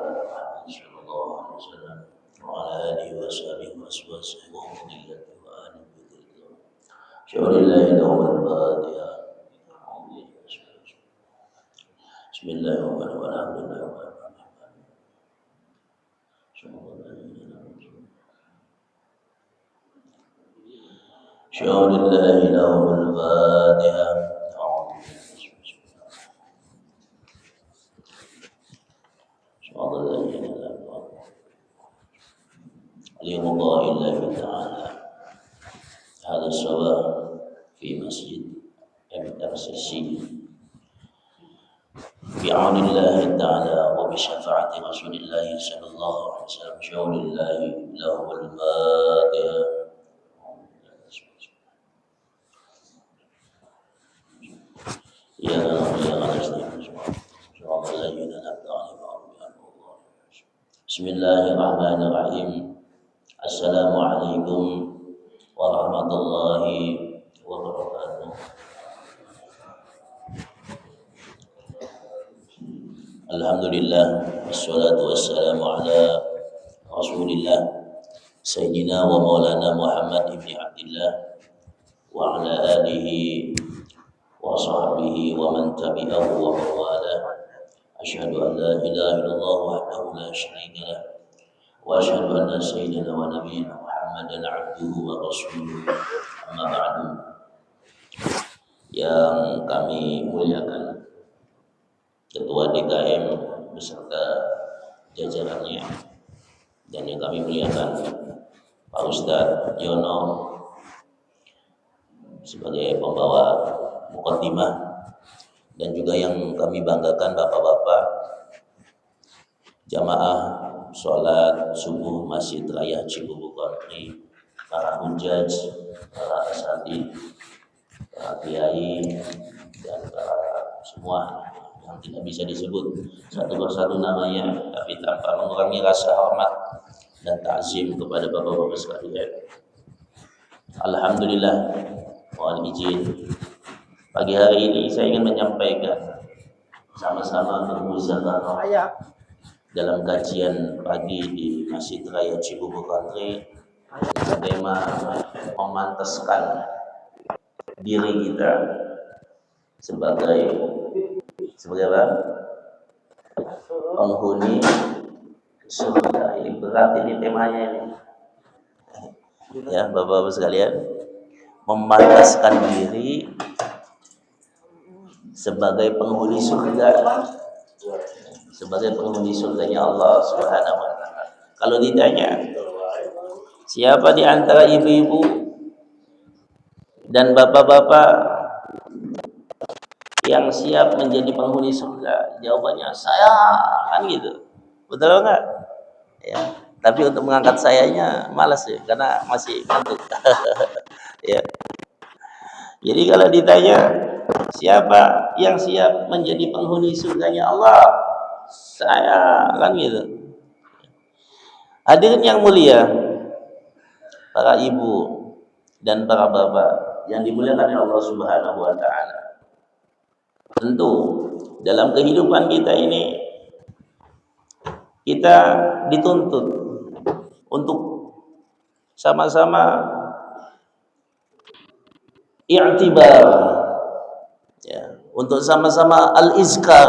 محمد صلى الله عليه وسلم وعلى آله وصحبه وأزواجه وذريته وآل بيته شهر الله يوم الفاتحة. بسم الله الرحمن الرحيم والحمد لله رب العالمين. شهر الله يوم الفاتحة. لرضاء الله تعالى هذا الصباح في مسجد MRCC بعون الله تعالى وبشفاعة رسول الله صلى الله عليه وسلم شهر الله له الفاتحة. يا بسم الله الرحمن الرحيم. Assalamualaikum warahmatullahi wabarakatuh. Alhamdulillah wassalatu wassalamu ala Rasulillah Sayyidina wa Maulana Muhammad ibn Abdillah wa ala alihi wa sahbihi wa man tabi'ahu wa mawala. Asyhadu an la ilaha illallah wahdahu la syarika lah wa asyhadu anna sayyidina wa nabiyyina Muhammadan abduhu wa rasuluhu. Amma ba'du. Yang kami muliakan Ketua DKM beserta jajarannya, dan yang kami muliakan Pak Ustadz Yono sebagai pembawa muqaddimah, dan juga yang kami banggakan bapak-bapak jamaah sholat subuh Masjid Raya Cibubur Country, para hujaj, para asatidz, para kiai, dan para semua yang tidak bisa disebut satu persatu namanya, tapi tanpa mengurangi rasa hormat dan ta'zim kepada bapak-bapak sekalian. Alhamdulillah, mohon izin pagi hari ini saya ingin menyampaikan sama-sama bermuzakarah dalam kajian pagi di Masjid Raya Cibubur Country dengan tema memantaskan diri kita sebagai apa? Penghuni surga. Ini berat ini temanya ini. Ya, Bapak-bapak sekalian, memantaskan diri sebagai penghuni surga, sebagai penghuni surganya Allah Subhanahu wa taala. Kalau ditanya siapa di antara ibu-ibu dan bapak-bapak yang siap menjadi penghuni surga, jawabannya saya, kan gitu. Betul enggak? Ya. Tapi untuk mengangkat sayanya malas ya, karena masih ngantuk. Ya. Jadi kalau ditanya siapa yang siap menjadi penghuni surganya Allah, saya, kan gitu. Hadirin yang mulia, para ibu dan para bapak yang dimuliakan oleh Allah Subhanahu wa taala. Tentu dalam kehidupan kita ini kita dituntut untuk sama-sama i'tibar, ya, untuk sama-sama al-izkar,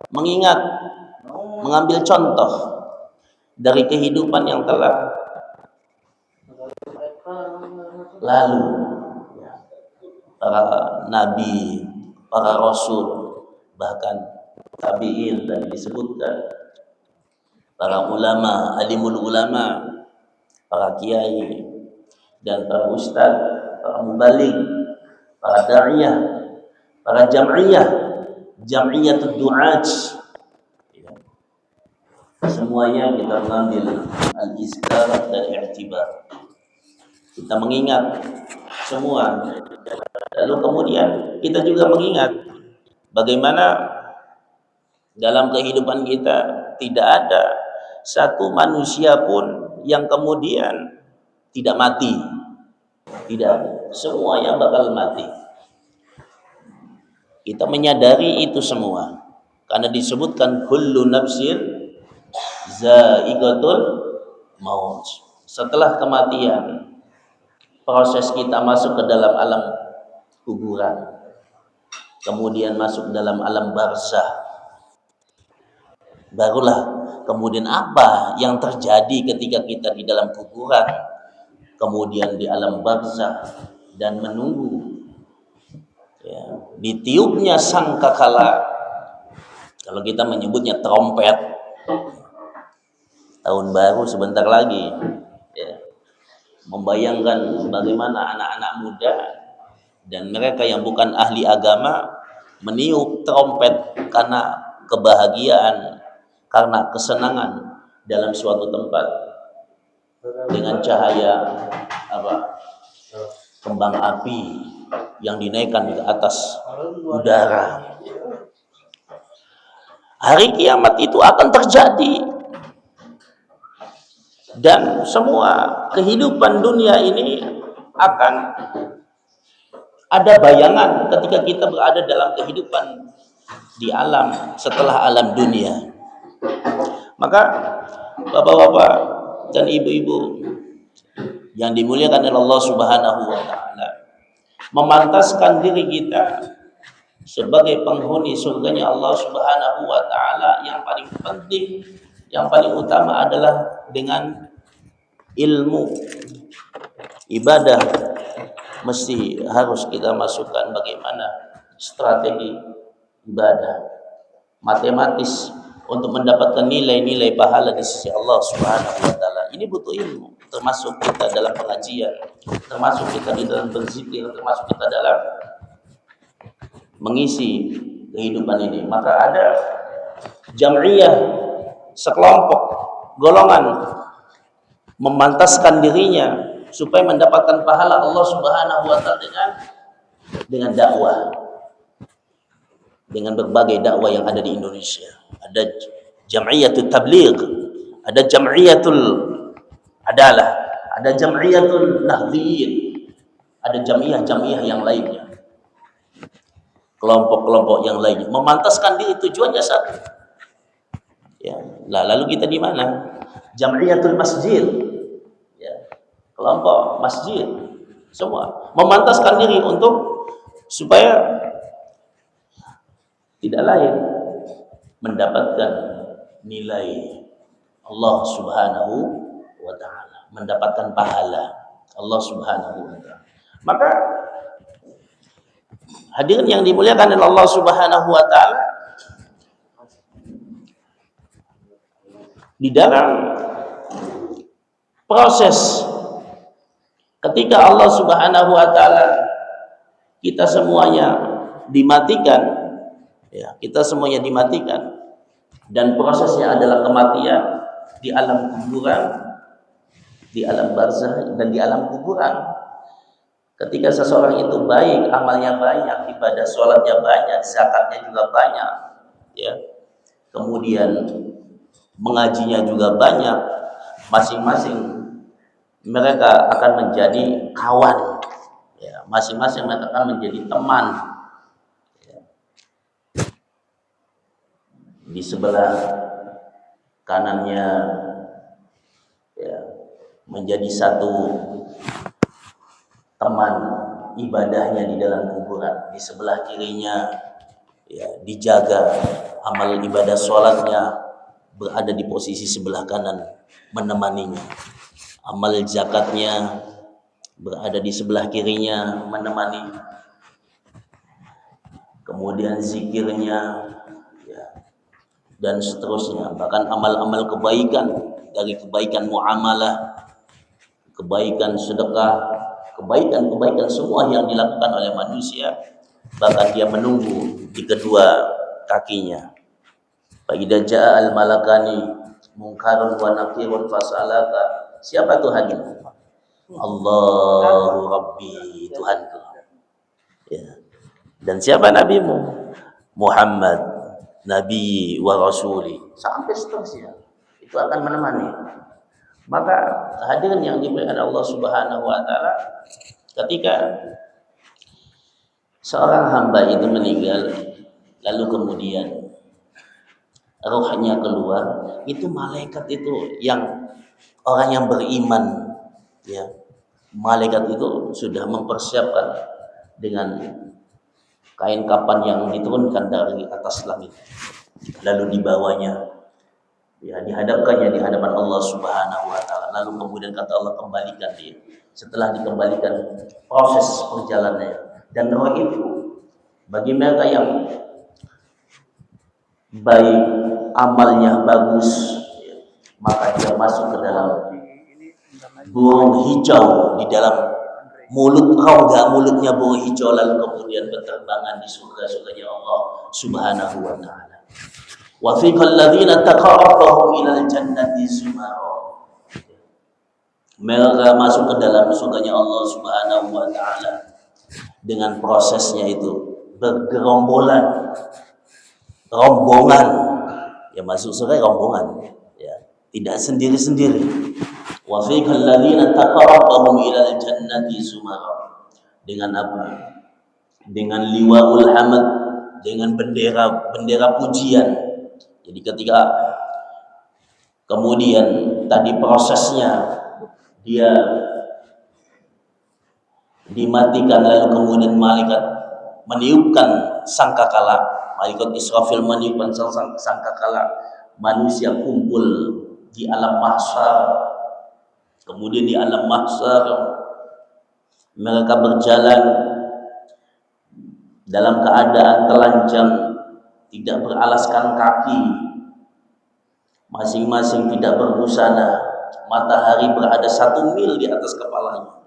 mengingat, mengambil contoh dari kehidupan yang telah lalu, para nabi, para rasul, bahkan tabi'in dan disebutkan, para ulama, alimul ulama, para kiai dan para ustaz, para mubaligh, para da'iyah, para jam'iyatud du'at, semuanya kita mengambil al-izkar dan i'tibar. Kita mengingat semua. Lalu kemudian kita juga mengingat bagaimana dalam kehidupan kita tidak ada satu manusia pun yang kemudian tidak mati. Tidak, semuanya bakal mati. Kita menyadari itu semua karena disebutkan kullu nafsin Zaiqatul maut. Setelah kematian, proses kita masuk ke dalam alam kuburan, kemudian masuk dalam alam barzah. Barulah kemudian apa yang terjadi ketika kita di dalam kuburan, kemudian di alam barzah, dan menunggu ya, ditiupnya sangkakala, kalau kita menyebutnya trompet, tahun baru sebentar lagi ya. Membayangkan bagaimana anak-anak muda dan mereka yang bukan ahli agama meniup trompet karena kebahagiaan, karena kesenangan dalam suatu tempat dengan cahaya kembang api yang dinaikkan ke atas udara. Hari kiamat itu akan terjadi, dan semua kehidupan dunia ini akan ada bayangan ketika kita berada dalam kehidupan di alam setelah alam dunia. Maka bapak-bapak dan ibu-ibu yang dimuliakan oleh Allah Subhanahu wa taala, memantaskan diri kita sebagai penghuni surganya Allah Subhanahu wa taala, yang paling penting, yang paling utama adalah dengan ilmu. Ibadah mesti harus kita masukkan bagaimana strategi ibadah matematis untuk mendapatkan nilai-nilai pahala di sisi Allah Subhanahu wa taala. Ini butuh ilmu, termasuk kita dalam pengajian, termasuk kita di dalam berzikir, termasuk kita dalam mengisi kehidupan ini. Maka ada jam'iyah, sekelompok golongan memantaskan dirinya supaya mendapatkan pahala Allah Subhanahu wa taala dengan dakwah, dengan berbagai dakwah yang ada di Indonesia. Ada jam'iyatul tabligh, ada jam'iyatul adalah, ada jam'iyatul nahdliyin, ada jamiah-jamiah yang lainnya, kelompok-kelompok yang lainnya memantaskan diri, tujuannya satu ya. Lalu kita di mana? Jam'iyatul masjid ya, kelompok masjid, semua memantaskan diri untuk supaya tidak lain mendapatkan nilai Allah Subhanahu wa taala, mendapatkan pahala Allah Subhanahu wa taala. Maka hadirin yang dimuliakan oleh Allah Subhanahu wa taala, di dalam proses ketika Allah Subhanahu wa taala kita semuanya dimatikan ya, kita semuanya dimatikan, dan prosesnya adalah kematian di alam kuburan, di alam barzah, dan di alam kuburan. Ketika seseorang itu baik, amalnya banyak, ibadah sholatnya banyak, zakatnya juga banyak ya, kemudian mengajinya juga banyak, masing-masing mereka akan menjadi kawan ya, masing-masing mereka akan menjadi teman ya. Di sebelah kanannya ya, menjadi satu teman ibadahnya di dalam kuburan, di sebelah kirinya ya, dijaga amal ibadah sholatnya, berada di posisi sebelah kanan menemaninya, amal zakatnya berada di sebelah kirinya menemani, kemudian zikirnya ya, dan seterusnya. Bahkan amal-amal kebaikan, dari kebaikan muamalah, kebaikan sedekah, kebaikan-kebaikan semua yang dilakukan oleh manusia, bahkan dia menunggu di kedua kakinya. Fa idza jaa al malakani munkarun wa nakirun fasalaka. Siapa Tuhanmu? Allahu Rabbi, Tuhanku. Ya. Dan siapa nabimu? Muhammad, nabi wa rasuli. Sampai seterusnya. Itu akan menemani. Maka hadirin yang dimuliakan Allah Subhanahu wa taala, ketika seorang hamba itu meninggal, lalu kemudian rohnya keluar, itu malaikat itu yang orang yang beriman, ya, malaikat itu sudah mempersiapkan dengan kain kapan yang diturunkan dari atas langit, lalu dibawanya, ya, dihadapkannya di hadapan Allah Subhanahu wa taala, lalu kemudian kata Allah kembalikan dia. Setelah dikembalikan, proses perjalanannya, dan roh itu bagi mereka yang baik, amalnya bagus, ya, maka dia masuk ke dalam burung hijau di dalam mulut rongga mulutnya burung hijau, lalu kemudian berterbangan di surga-surganya Allah Subhanahu wa taala. Wa fiqal ladzina taqarrabu ilal jannati zumara. Mereka masuk ke dalam surganya Allah Subhanahu wa taala dengan prosesnya itu bergerombolan, rombongan, ya, masuk surga rombongan, ya, tidak sendiri-sendiri. Wa fiqal ladzina taqarrabu ilal jannati zumara. Dengan apa? Dengan liwaul hamd, dengan bendera pujian. Jadi ketika kemudian tadi prosesnya dia dimatikan, lalu kemudian malaikat meniupkan sangkakala, malaikat Israfil meniupkan sangkakala, manusia kumpul di alam mahsyar. Kemudian di alam mahsyar mereka berjalan dalam keadaan telanjang, tidak beralaskan kaki, masing-masing tidak berbusana. Matahari berada 1 mil di atas kepalanya,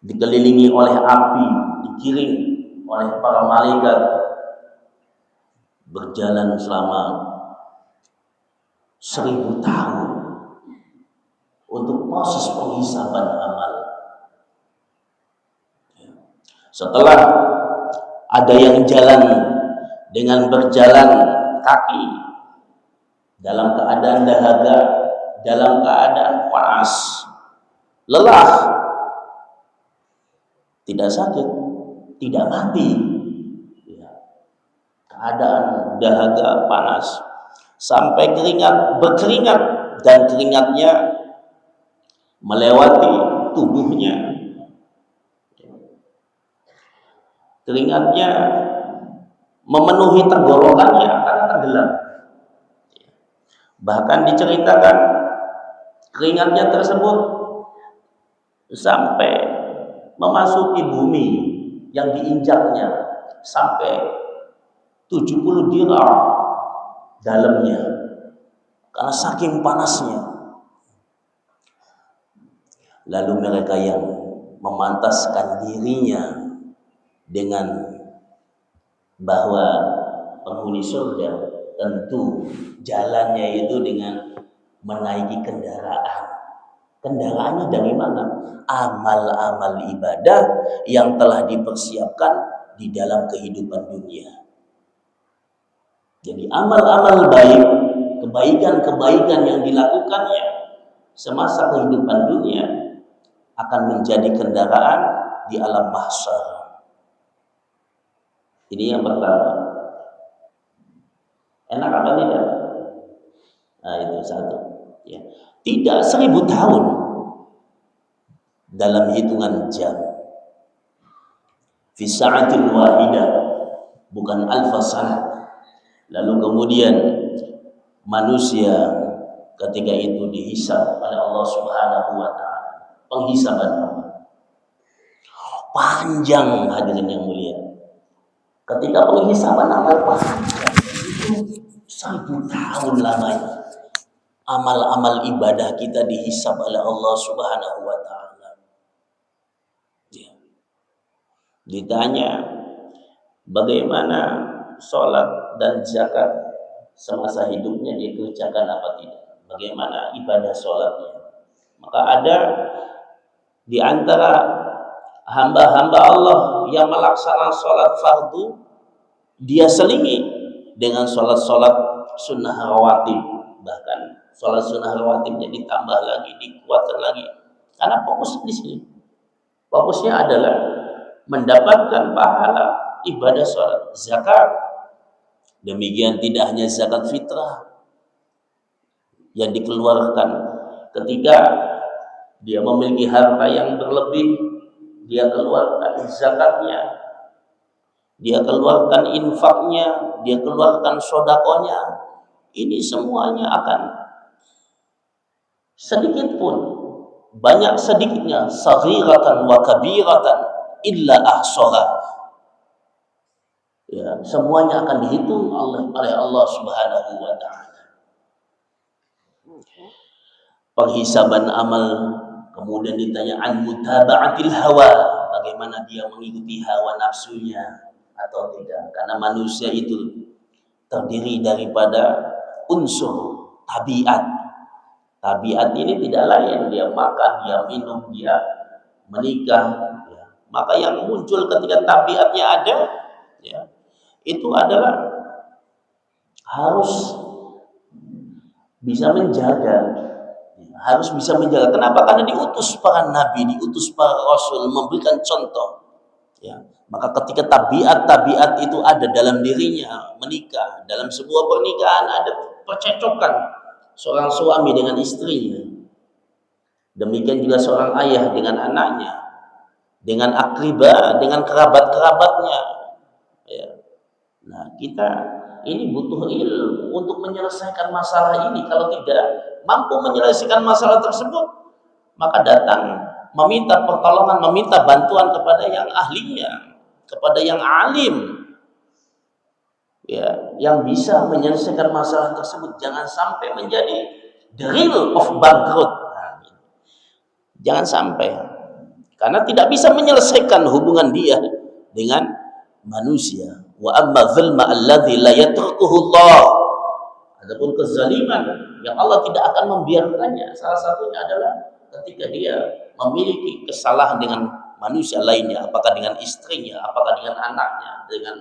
dikelilingi oleh api, dikiring oleh para malaikat, berjalan selama 1000 tahun untuk proses penghisaban amal. Setelah ada yang jalan dengan berjalan kaki dalam keadaan dahaga, dalam keadaan panas, lelah, tidak sakit, tidak mati, ya, keadaan dahaga, panas, sampai berkeringat, dan keringatnya melewati tubuhnya, keringatnya memenuhi tenggorokannya karena tenggelam. Bahkan diceritakan keringatnya tersebut sampai memasuki bumi yang diinjaknya, sampai 70 dirar dalamnya karena saking panasnya. Lalu mereka yang memantaskan dirinya dengan bahwa penghuni surga tentu jalannya itu dengan menaiki kendaraan. Kendaraannya dari mana? Amal-amal ibadah yang telah dipersiapkan di dalam kehidupan dunia. Jadi amal-amal baik, kebaikan-kebaikan yang dilakukannya semasa kehidupan dunia akan menjadi kendaraan di alam mahsyar. Ini yang pertama. Enak apa tidak? Nah, itu satu. Ya. Tidak 1000 tahun dalam hitungan jam. Fi sa'atin wahidah, bukan alfa sanah. Lalu kemudian manusia ketika itu dihisab oleh Allah Subhanahu wa taala. Penghisaban panjang, hadirin yang mulia. Ketika penghisaban amal panjang, itu 1000 tahun lamanya. Amal-amal ibadah kita dihisab oleh Allah Subhanahu wa taala. Ya. Ditanya bagaimana sholat dan zakat semasa hidupnya dia kerjakan apa tidak? Bagaimana ibadah sholatnya? Maka ada di antara hamba-hamba Allah yang melaksanakan sholat fardu, dia selingi dengan sholat-sholat sunnah rawatib, bahkan sholat sunnah rawatibnya ditambah lagi, dikuatkan lagi, karena fokus di sini. Fokusnya adalah mendapatkan pahala ibadah sholat, zakat, Demikian tidak hanya zakat fitrah yang dikeluarkan ketika dia memiliki harta yang berlebih, dia keluarkan zakatnya, dia keluarkan infaknya, dia keluarkan sodakonya. Ini semuanya akan sedikit pun, banyak sedikitnya, saghiratan wa kabiratan illa ahsaha. Ya, semuanya akan dihitung oleh Allah Subhanahu wa taala. Penghisaban amal, kemudian ditanya an mutaba'atil hawa, bagaimana dia mengikuti hawa nafsunya atau tidak, karena manusia itu terdiri daripada unsur tabiat. Tabiat ini tidak lain, dia makan, dia minum, dia menikah. Ya. Maka yang muncul ketika tabiatnya ada, ya, itu adalah harus bisa menjaga. Harus bisa menjaga. Kenapa? Karena diutus para nabi, diutus para rasul, memberikan contoh. Ya. Maka ketika tabiat-tabiat itu ada dalam dirinya, menikah, dalam sebuah pernikahan ada percecokan seorang suami dengan istrinya. Demikian juga seorang ayah dengan anaknya, dengan akribah, dengan kerabat-kerabatnya. Ya. Nah, kita ini butuh ilmu untuk menyelesaikan masalah ini. Kalau tidak mampu menyelesaikan masalah tersebut, maka datang meminta pertolongan, meminta bantuan kepada yang ahlinya, kepada yang alim, ya, yang bisa menyelesaikan masalah tersebut. Jangan sampai menjadi the real of bangkrut. Jangan sampai, karena tidak bisa menyelesaikan hubungan dia dengan manusia. Wa amma dzulma alladzi la yatrukuhu Allah. Adapun kezaliman yang Allah tidak akan membiarkannya, salah satunya adalah ketika dia memiliki kesalahan dengan manusia lainnya, apakah dengan istrinya, apakah dengan anaknya, dengan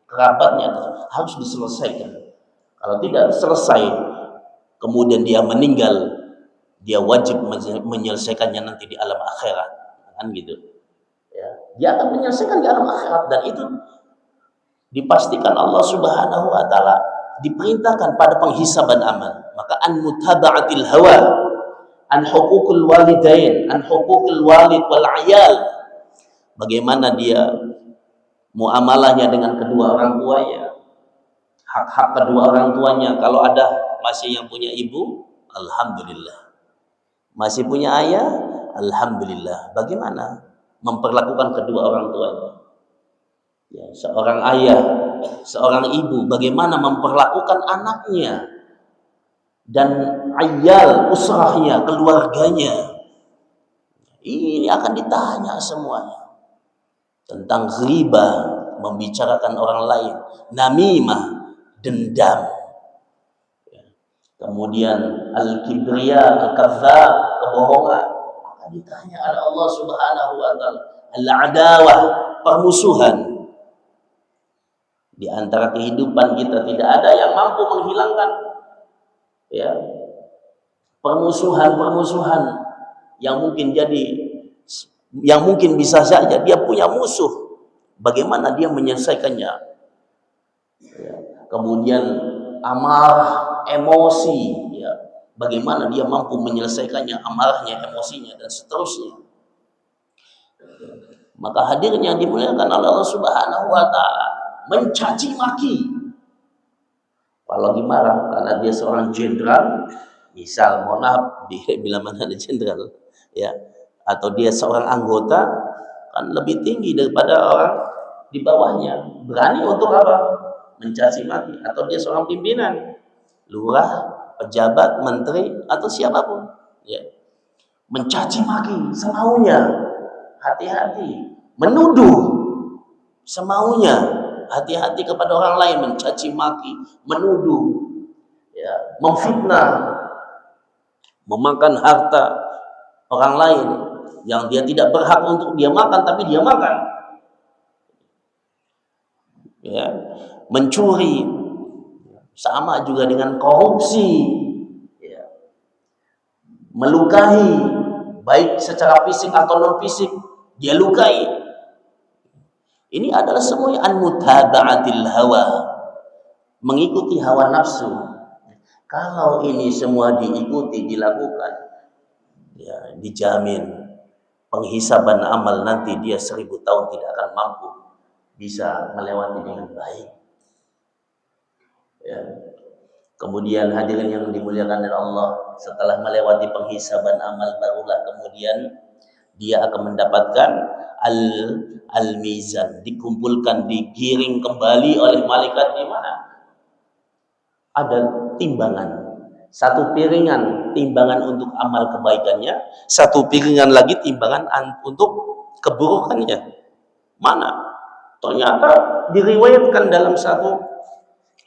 kerabatnya, harus diselesaikan. Kalau tidak selesai, kemudian dia meninggal, dia wajib menyelesaikannya nanti di alam akhirat, kan gitu. Ya, dia akan menyelesaikan di alam akhirat, dan itu dipastikan Allah Subhanahu wa taala diperintahkan pada penghisaban amal. Maka an mutaba'atil hawa, an huququl walidain, an huququl walid wal ayal. Bagaimana dia muamalahnya dengan kedua orang tuanya, hak-hak kedua orang tuanya. Kalau ada masih yang punya ibu, alhamdulillah. Masih punya ayah, alhamdulillah. Bagaimana memperlakukan kedua orang tuanya? Ya, seorang ayah, seorang ibu, bagaimana memperlakukan anaknya dan ayal usrahnya, keluarganya. Ini akan ditanya semuanya. Tentang ghibah, membicarakan orang lain, namimah, dendam. Kemudian al-kibriya, al-kadzdzab, kebohongan, akan ditanya oleh Allah Subhanahu wa taala. Al-adawah, permusuhan. Di antara kehidupan kita tidak ada yang mampu menghilangkan, ya, permusuhan-permusuhan yang mungkin bisa saja dia punya musuh. Bagaimana dia menyelesaikannya? Ya. Kemudian amarah, emosi, ya, bagaimana dia mampu menyelesaikannya, amarahnya, emosinya, dan seterusnya. Maka hadirnya dimuliakan oleh Allah Subhanahu wa taala, mencaci maki. Kalau lagi marah karena dia seorang jenderal, misal, mohon maaf, bila mana ada jenderal, ya, atau dia seorang anggota, kan lebih tinggi daripada orang di bawahnya, berani untuk apa? Mencaci maki. Atau dia seorang pimpinan, lurah, pejabat, menteri, atau siapapun, ya, mencaci maki semaunya. Hati-hati, menuduh semaunya. Hati-hati kepada orang lain, mencaci maki, menuduh, ya, memfitnah, memakan harta orang lain yang dia tidak berhak untuk dia makan, tapi dia makan, ya, mencuri, sama juga dengan korupsi, ya, melukai, baik secara fisik atau non fisik, dia lukai. Ini adalah semuanya an mutaba'atil hawa, mengikuti hawa nafsu. Kalau ini semua diikuti, dilakukan, ya dijamin penghisaban amal nanti dia 1000 tahun tidak akan mampu bisa melewati dengan baik. Ya. Kemudian hadirin yang dimuliakan oleh Allah, setelah melewati penghisaban amal barulah kemudian dia akan mendapatkan al-mizan, dikumpulkan, digiring kembali oleh malaikat di mana? Ada timbangan. Satu piringan timbangan untuk amal kebaikannya, satu piringan lagi timbangan untuk keburukannya. Mana? Ternyata diriwayatkan dalam satu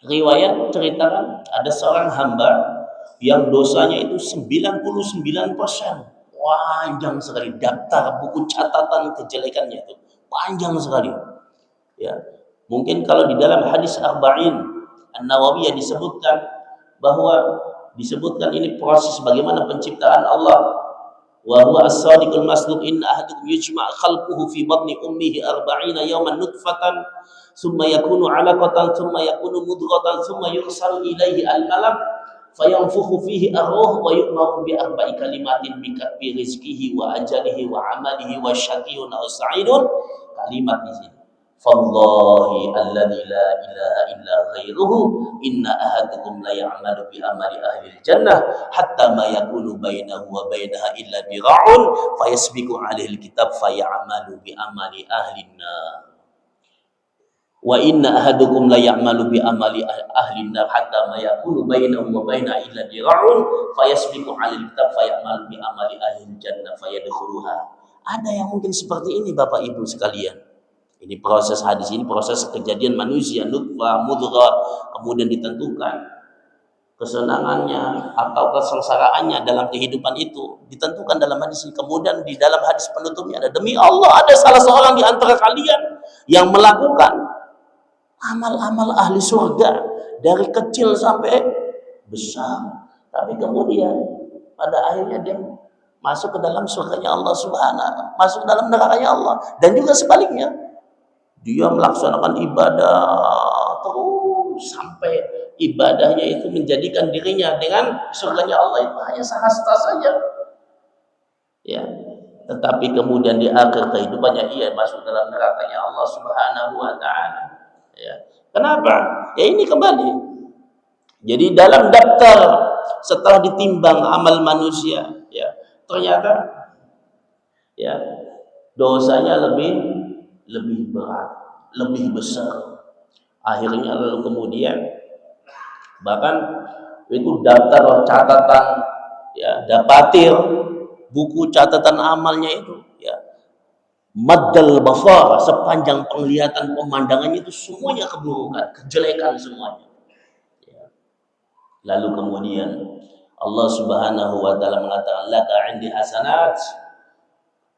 riwayat ceritakan ada seorang hamba yang dosanya itu 99%. Panjang sekali daftar buku catatan kejelekannya itu. Panjang sekali. Ya. Mungkin kalau di dalam hadis Arba'in An-Nawawiyah disebutkan bahwa ini proses bagaimana penciptaan Allah. Wa huwa as-sadiqul masduq inna ahadukum yujma' khalquhu fi batni ummihi 40 yawman nutfatan thumma yakunu 'alaqatan thumma yakunu mudghatan thumma yursalu ilaihi al-malak fayanfukhu fihi ar-ruh wa yu'maru bi 4 kalimatin bi rizqihi wa ajalihi wa 'amalihi wa syaqiyyun aw sa'idun. Kalimat di sini, Fallahi alladzi la ilaha illa ghairuhu inna ahadukum la ya'malu bi amali ahli jannah hatta ma yakunu bainahu wa bainaha illa dira'un fayasbiqu 'alaihi alkitab fayamalu bi amali ahli nar wa inna ahadukum la ya'malu bi amali ahli nar hatta ma yakunu bainahu wa bainaha illa dira'un fayasbiqu 'alaihi alkitab fayamalu bi amali ahli jannah fayadkhuluha. Ada yang mungkin seperti ini Bapak Ibu sekalian. Ini proses hadis ini, proses kejadian manusia, nutfah, mudghah, kemudian ditentukan kesenangannya atau kesengsaraannya dalam kehidupan itu ditentukan dalam hadis ini. Kemudian di dalam hadis penutupnya ada, demi Allah ada salah seorang di antara kalian yang melakukan amal-amal ahli surga dari kecil sampai besar, tapi kemudian pada akhirnya dia masuk ke dalam surganya Allah Subhanahu, masuk ke dalam nerakanya Allah. Dan juga sebaliknya, dia melaksanakan ibadah terus sampai ibadahnya itu menjadikan dirinya dengan surganya Allah itu hanya sehasta saja. Ya, tetapi kemudian di akhir kehidupannya ia masuk dalam nerakanya Allah Subhanahu wa taala. Ya. Kenapa? Ya ini kembali. Jadi dalam daftar setelah ditimbang amal manusia, ya, ternyata ya dosanya lebih berat, lebih besar. Akhirnya lalu kemudian bahkan itu daftar catatan, ya, dapatir buku catatan amalnya itu, ya, maddal basar, sepanjang penglihatan pemandangannya itu semuanya keburukan, kejelekan semuanya. Ya. Lalu kemudian Allah Subhanahu wa taala mengatakan, laka 'indi hasanat.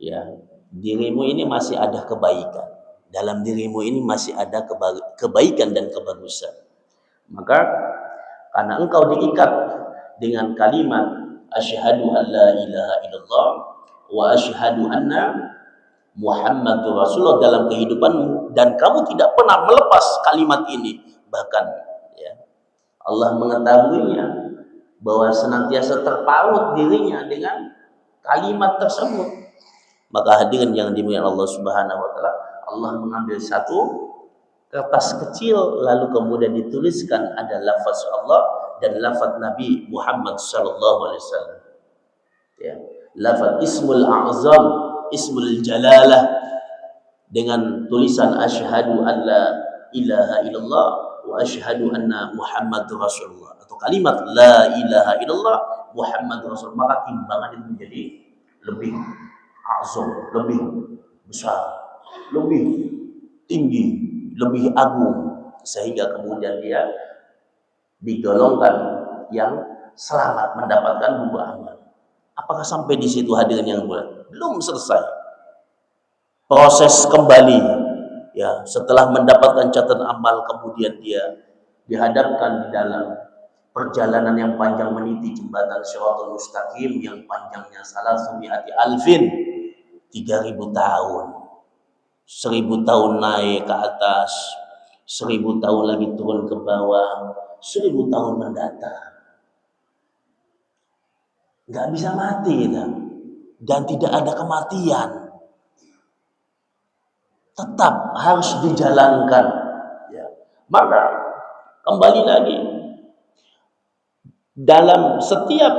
Ya, dirimu ini masih ada kebaikan. Dalam dirimu ini masih ada kebaikan dan kebagusan. Maka karena engkau diikat dengan kalimat asyhadu an la ilaha illallah wa asyhadu anna Muhammadur Rasulullah dalam kehidupanmu, dan kamu tidak pernah melepas kalimat ini, bahkan ya Allah mengetahuinya bahwa senantiasa terpaut dirinya dengan kalimat tersebut. Maka hadirin yang dimuliakan Allah Subhanahu wa taala, Allah mengambil satu kertas kecil lalu kemudian dituliskan ada lafaz Allah dan lafaz Nabi Muhammad sallallahu alaihi wasallam. Ya, lafaz ismul a'zam, ismul jalalah dengan tulisan asyhadu an la ilaha illallah wa asyhadu anna Muhammadur Rasulullah, atau kalimat la ilaha illallah Muhammadur Rasulullah. Maka timbangan itu menjadi lebih azam, lebih besar, lebih tinggi, lebih agung, sehingga kemudian dia digolongkan yang selamat mendapatkan buku amal. Apakah sampai di situ hadirin yang mulia? Belum selesai. Proses kembali, ya, setelah mendapatkan catatan amal kemudian dia dihadapkan di dalam perjalanan yang panjang meniti jembatan Shiratal Mustaqim yang panjangnya salasumi alfin, 3000 tahun, 1000 tahun naik ke atas, 1000 tahun lagi turun ke bawah, 1000 tahun mendatang. Nggak bisa mati kita. Dan tidak ada kematian. Tetap harus dijalankan. Ya. Maka kembali lagi, dalam setiap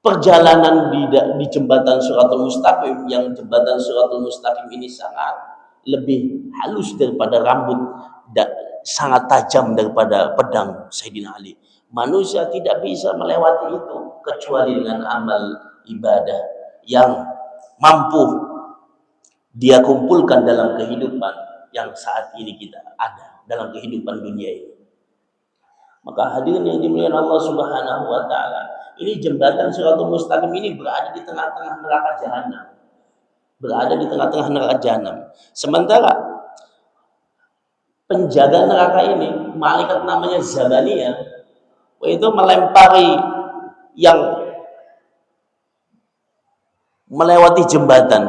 perjalanan di jembatan Shiratal Mustaqim, yang jembatan Shiratal Mustaqim ini sangat lebih halus daripada rambut dan sangat tajam daripada pedang Sayyidina Ali. Manusia tidak bisa melewati itu kecuali dengan amal ibadah yang mampu dia kumpulkan dalam kehidupan yang saat ini kita ada, dalam kehidupan dunia ini. Maka hadirin yang dimuliakan Allah Subhanahu wa taala, ini jembatan Shiratal Mustaqim ini berada di tengah-tengah neraka jahanam. Berada di tengah-tengah neraka jahanam. Sementara penjaga neraka ini, malaikat namanya Zabaniyah, itu melempari yang melewati jembatan,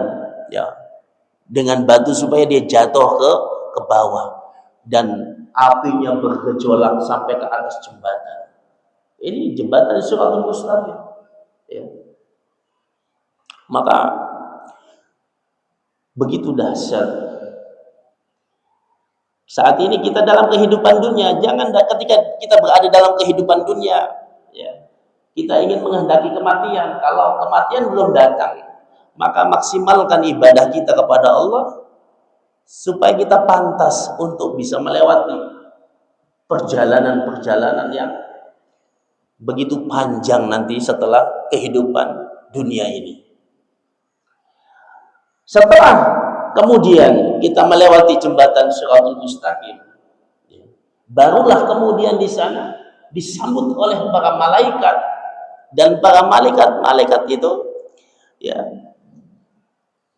ya, dengan batu supaya dia jatuh ke bawah, dan apinya bergejolak sampai ke atas jembatan. Ini jembatan Shiratal Mustaqim. Ya. Maka begitu dahsyat. Saat ini kita dalam kehidupan dunia, jangan ketika kita berada dalam kehidupan dunia, ya, kita ingin menghendaki kematian. Kalau kematian belum datang, maka maksimalkan ibadah kita kepada Allah supaya kita pantas untuk bisa melewati perjalanan-perjalanan yang begitu panjang nanti setelah kehidupan dunia ini. Setelah kemudian kita melewati jembatan Shiratal Mustaqim, barulah kemudian di sana disambut oleh para malaikat, dan para malaikat itu, ya,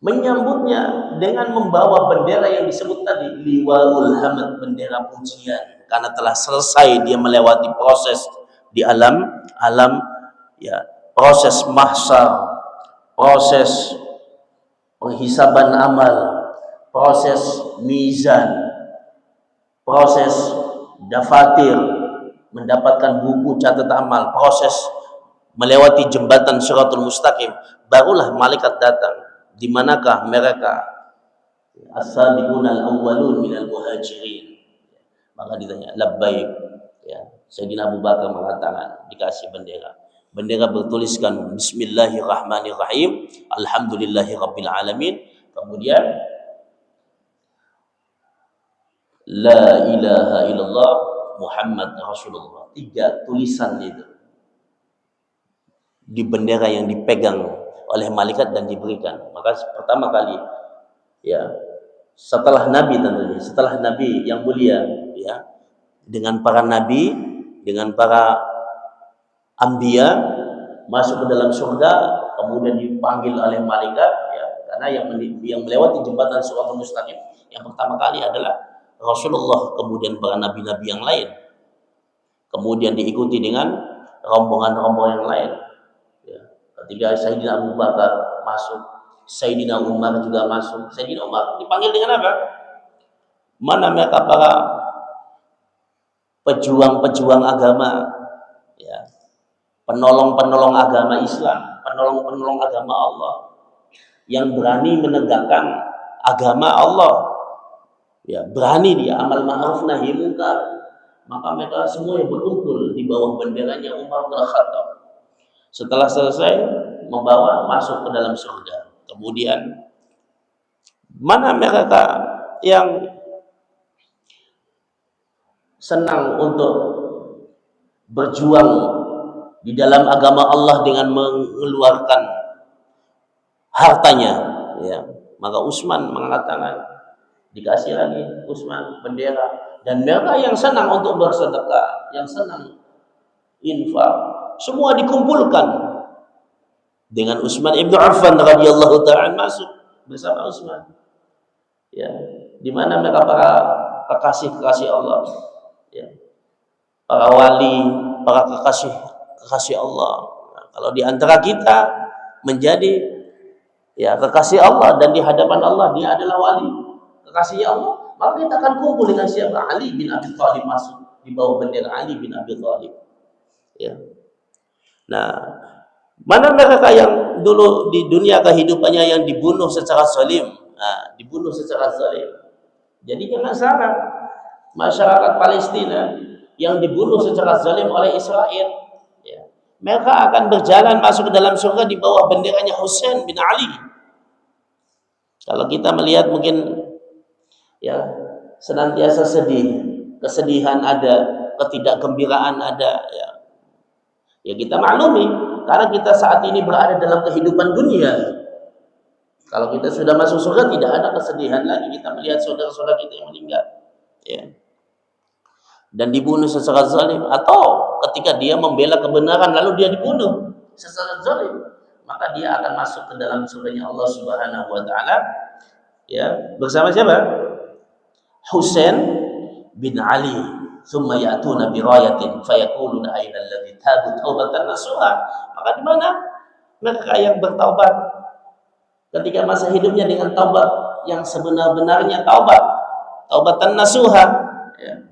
menyambutnya dengan membawa bendera yang disebut tadi, liwaul hamd, bendera pujian, karena telah selesai dia melewati proses di alam, ya, proses mahsyar, proses penghisaban amal, proses mizan, proses dafatir, mendapatkan buku catatan amal, proses melewati jembatan Shiratal Mustaqim, barulah malaikat datang. Di manakah mereka? As-sabiqun al-awwalun minal muhajirin. Maka ditanya, labbaik. Ya, Sayyidina Abu Bakar mengatakan, dikasih bendera. Bendera bertuliskan Bismillahirrahmanirrahim, Alhamdulillahirabbil alamin. Kemudian La ilaha illallah Muhammad Rasulullah. 3 tulisan itu di bendera yang dipegang oleh malaikat dan diberikan. Maka pertama kali, ya, setelah Nabi, tentunya setelah Nabi yang mulia, ya, dengan para nabi, dengan para anbiya masuk ke dalam surga, kemudian dipanggil oleh malaikat, ya, karena yang melewati jembatan Shiratal Mustaqim yang pertama kali adalah Rasulullah, kemudian para nabi-nabi yang lain, kemudian diikuti dengan rombongan-rombongan yang lain. Ya, ketika Sayyidina Abu Bakar masuk, Sayyidina Umar juga masuk. Sayyidina Umar dipanggil dengan apa? Mana mereka para pejuang-pejuang agama, ya, penolong-penolong agama Islam, penolong-penolong agama Allah, yang berani menegakkan agama Allah, ya, berani dia amal ma'ruf nahi munkar. Maka mereka semua yang berkumpul di bawah benderanya Umar bin Khattab. Setelah selesai membawa masuk ke dalam surga. Kemudian mana mereka yang senang untuk berjuang di dalam agama Allah dengan mengeluarkan hartanya, ya, maka Utsman mengatakan, dikasih lagi Utsman bendera. Dan mereka yang senang untuk bersedekah, yang senang infak, semua dikumpulkan dengan Utsman ibnu Affan radhiyallahu ta'ala masuk bersama Utsman, ya, di mana mereka para kekasih Allah, ya, para wali, para kekasih Allah. Nah, kalau di antara kita menjadi, ya, kekasih Allah dan di hadapan Allah dia adalah wali, kekasih Allah, Maka kita akan kumpul dengan siapa? Ali bin Abi Thalib masuk di bawah bendera Ali bin Abi Thalib. Ya. Nah, mana mereka yang dulu di dunia kehidupannya yang dibunuh secara zalim? Nah, dibunuh secara zalim. Jadi jangan salah, masyarakat Palestina yang dibunuh secara zalim oleh Israel, ya, mereka akan berjalan masuk ke dalam surga di bawah benderanya Husain bin Ali. Kalau kita melihat mungkin ya senantiasa sedih, kesedihan ada, ketidakgembiraan ada, ya. Ya kita maklumi karena kita saat ini berada dalam kehidupan dunia. Kalau kita sudah masuk surga tidak ada kesedihan lagi kita melihat saudara-saudara kita yang meninggal, ya. Dan dibunuh secara zalim, atau ketika dia membela kebenaran lalu dia dibunuh secara zalim, maka dia akan masuk ke dalam surganya Allah Subhanahu wa taala, ya, bersama siapa? Husain bin Ali. Thumma ya'tuna bi rayatin fayaquluna aina alladhi tabu taubatan nasuha. Maka di mana mereka yang bertaubat ketika masa hidupnya dengan taubat yang sebenar-benarnya taubatan nasuha, ya.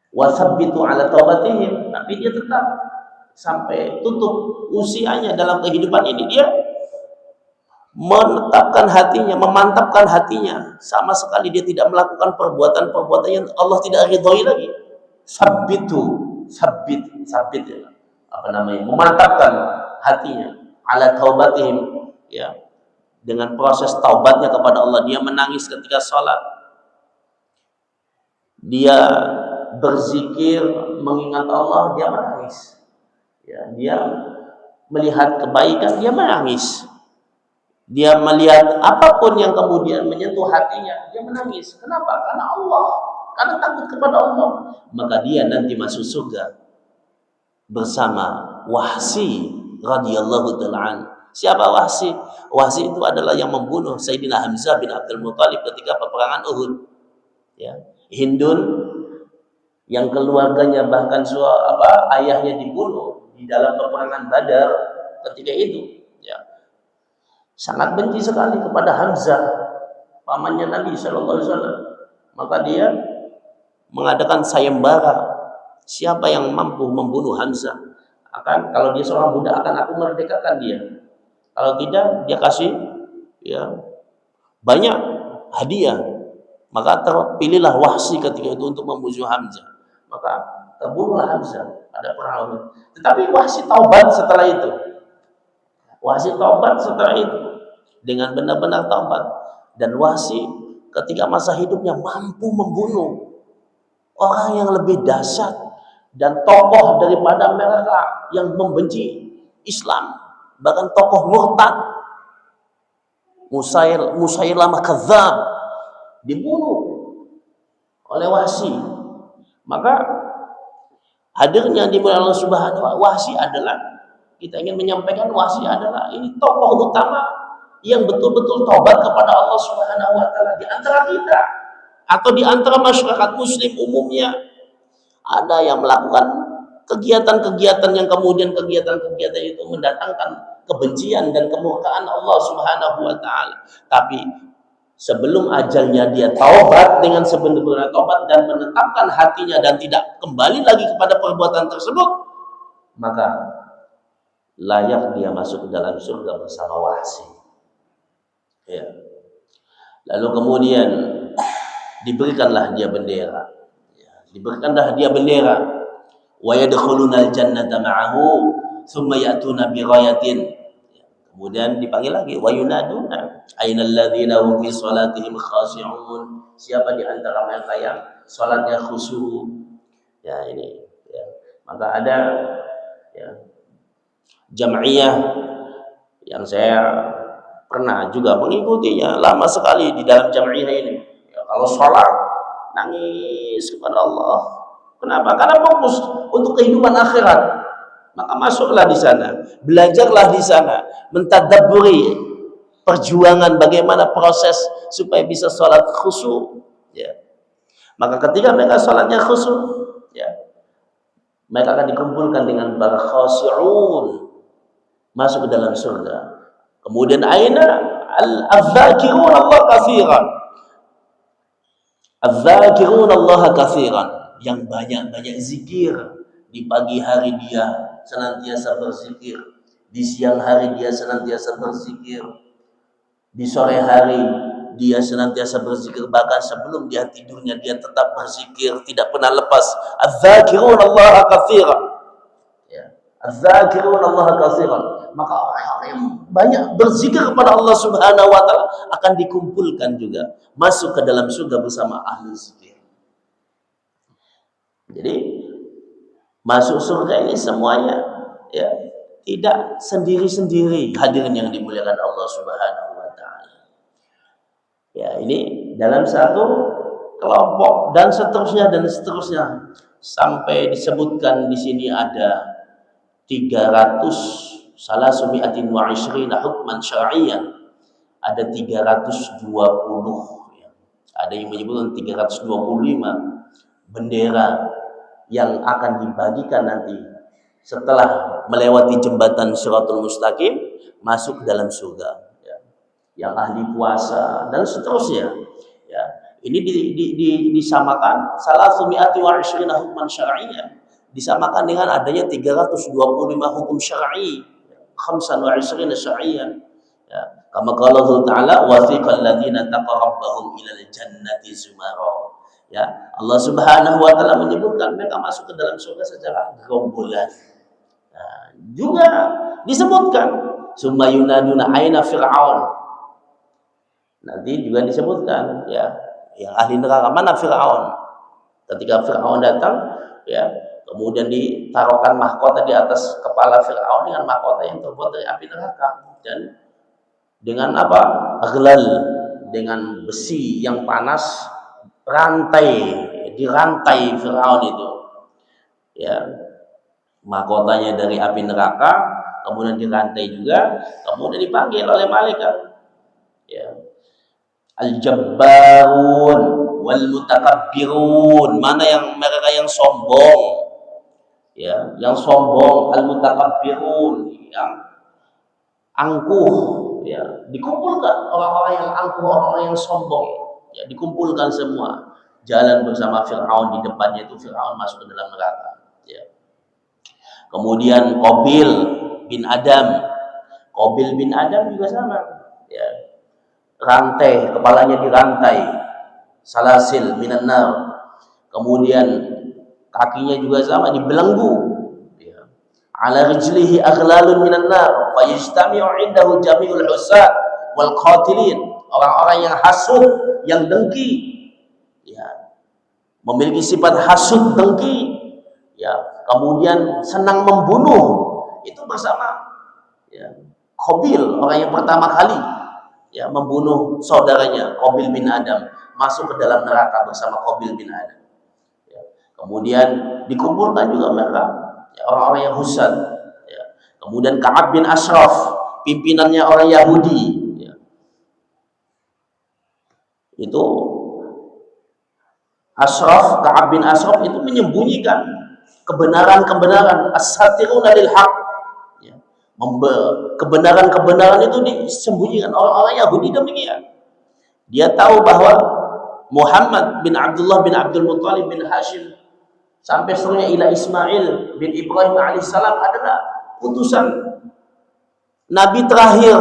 Wa thabbitu ala taubatihim, tapi dia tetap sampai tutup usianya dalam kehidupan ini dia menetapkan hatinya, memantapkan hatinya, sama sekali dia tidak melakukan perbuatan-perbuatan yang Allah tidak ridhoi lagi. Sabit, ya, apa namanya, memantapkan hatinya ala taubatihim, ya, dengan proses taubatnya kepada Allah. Dia menangis ketika sholat, dia berzikir mengingat Allah, dia menangis, ya, dia melihat kebaikan, dia menangis. Dia melihat apapun yang kemudian menyentuh hatinya, dia menangis. Kenapa? Karena Allah, karena takut kepada Allah. Maka dia nanti masuk surga bersama Wahsy radhiyallahu ta'ala. Siapa Wahsy? Wahsy itu adalah yang membunuh Sayyidina Hamzah bin Abdul Muthalib ketika peperangan Uhud. Ya. Hindun yang keluarganya bahkan ayahnya dibunuh di dalam peperangan Badar ketika itu. Sangat benci sekali kepada Hamzah, pamannya Nabi Shallallahu Alaihi Wasallam. Maka dia mengadakan sayembara, siapa yang mampu membunuh Hamzah, kalau dia seorang budak akan aku merdekakan dia. Kalau tidak, dia kasih, ya, banyak hadiah. Maka terpilihlah Wahsy ketika itu untuk membunuh Hamzah. Maka terbunuhlah Hamzah pada perang Uhud. Tetapi Wahsy taubat setelah itu. Wahsy taubat setelah itu dengan benar-benar taubat, dan Wahsy ketika masa hidupnya mampu membunuh orang yang lebih dahsyat dan tokoh daripada mereka yang membenci Islam, bahkan tokoh murtad Musailamah Kadzdzab dibunuh oleh Wahsy. Maka hadirnya di Allah Subhanahu wa taala Wahsy adalah, kita ingin menyampaikan Wahsy adalah ini tokoh utama yang betul-betul taubat kepada Allah Subhanahu wa taala di antara kita atau di antara masyarakat muslim umumnya. Ada yang melakukan kegiatan-kegiatan yang kemudian kegiatan-kegiatan itu mendatangkan kebencian dan kemurkaan Allah Subhanahu wa taala. Tapi sebelum ajalnya dia taubat dengan sebenar-benar taubat dan menetapkan hatinya dan tidak kembali lagi kepada perbuatan tersebut, maka layak dia masuk ke dalam surga bersama Wahsy. Ya. Lalu kemudian diberikanlah dia bendera. Ya. Diberikanlah dia bendera. Wa yadkhulunal jannata ma'ahu thumma ya'tuna bi ghayatin. Kemudian dipanggil lagi wa yunaduna ainal ladzina hum fi salatihim khashi'un. Siapa di antara mereka yang salatnya khusyuk? Ya ini, ya. Maka ada, ya, jam'iyah yang saya pernah juga mengikutinya lama sekali di dalam jam'iyah ini. Ya, kalau sholat nangis kepada Allah. Kenapa? Karena fokus untuk kehidupan akhirat. Maka masuklah di sana, belajarlah di sana, mentadabburi perjuangan bagaimana proses supaya bisa sholat khusyuk. Ya. Maka ketika mereka sholatnya khusyuk, ya, mereka akan dikumpulkan dengan para khashi'un, masuk ke dalam surga. Kemudian aina al-dzakirun Allah katsiran. Adz-dzakiruna Allah katsiran, yang banyak-banyak zikir. Di pagi hari dia senantiasa berzikir, di siang hari dia senantiasa berzikir, di sore hari dia senantiasa berzikir, bahkan sebelum dia tidurnya dia tetap berzikir, tidak pernah lepas. Adz-dzakiruna Allah katsiran. Ya. Adz-dzakiruna Allah katsiran. Maka orang-orang yang banyak berzikir kepada Allah Subhanahu wa taala akan dikumpulkan juga masuk ke dalam surga bersama ahli zikir. Jadi masuk surga ini semuanya ya tidak sendiri-sendiri, hadirin yang dimuliakan Allah Subhanahu wa taala. Ya, ini dalam satu kelompok dan seterusnya sampai disebutkan di sini ada 300 salasumi'atin wa ishrina hukman syar'iyyan, ada 320 ya. Ada yang menyebutkan 325 bendera yang akan dibagikan nanti setelah melewati jembatan Shiratul Mustaqim masuk ke dalam surga ya. Yang ahli puasa dan seterusnya ya. Ini disamakan salasumi'ati wa ishrina hukman syar'iyyan, disamakan dengan adanya 325 hukum syar'i, khamsan wa ishrina syar'iyyan ya. Kama qala Allah Ta'ala wasiqal ladzina taqarrabahum ilal jannati zumara. Ya, Allah Subhanahu wa taala menyebutkan mereka masuk ke dalam surga secara gerombolan. Nah, juga disebutkan summa yunaduna aina fir'aun. Nanti juga disebutkan ya, yang ahli neraka mana Fir'aun. Ketika Fir'aun datang ya, kemudian ditaruhkan mahkota di atas kepala Fir'aun dengan mahkota yang terbuat dari api neraka dan dengan apa? Aghlal, dengan besi yang panas, dirantai Fir'aun itu ya, mahkotanya dari api neraka, kemudian dirantai juga, kemudian dipanggil oleh malaikat ya, al-jabbarun wal mutakabbirun, mana yang mereka yang sombong ya, yang sombong, al-mutakabbirun yang angkuh ya, dikumpulkan orang-orang yang angkuh, orang-orang yang sombong ya, dikumpulkan semua jalan bersama Fir'aun. Di depannya itu Fir'aun masuk ke dalam neraka ya. Kemudian Qabil bin Adam juga sama ya, rantai, kepalanya dirantai, salasil minan nar. Kemudian kakinya juga sama dibelenggu ya. Ala rijlihi aghlalun minan nar fa yajtami'u indahu jami'ul usat wal qatilin, orang-orang yang hasud, yang dengki ya, memiliki sifat hasud, dengki ya, kemudian senang membunuh, itu bersama ya Qabil, orang yang pertama kali ya membunuh saudaranya Qabil bin Adam, masuk ke dalam neraka bersama Qabil bin Adam ya. Kemudian dikumpulkan juga mereka ya, orang-orang yang husad ya. Kemudian Ka'ab bin Ashraf, pimpinannya orang Yahudi ya. Itu Ka'ab bin Ashraf itu menyembunyikan kebenaran-kebenaran, as-satiruna lil haq ya. Kebenaran-kebenaran itu disembunyikan. Orang-orang Yahudi demikian. Dia tahu bahwa Muhammad bin Abdullah bin Abdul Muttalib bin Hashim sampai seluruhnya ila Ismail bin Ibrahim alaihissalam adalah utusan Nabi terakhir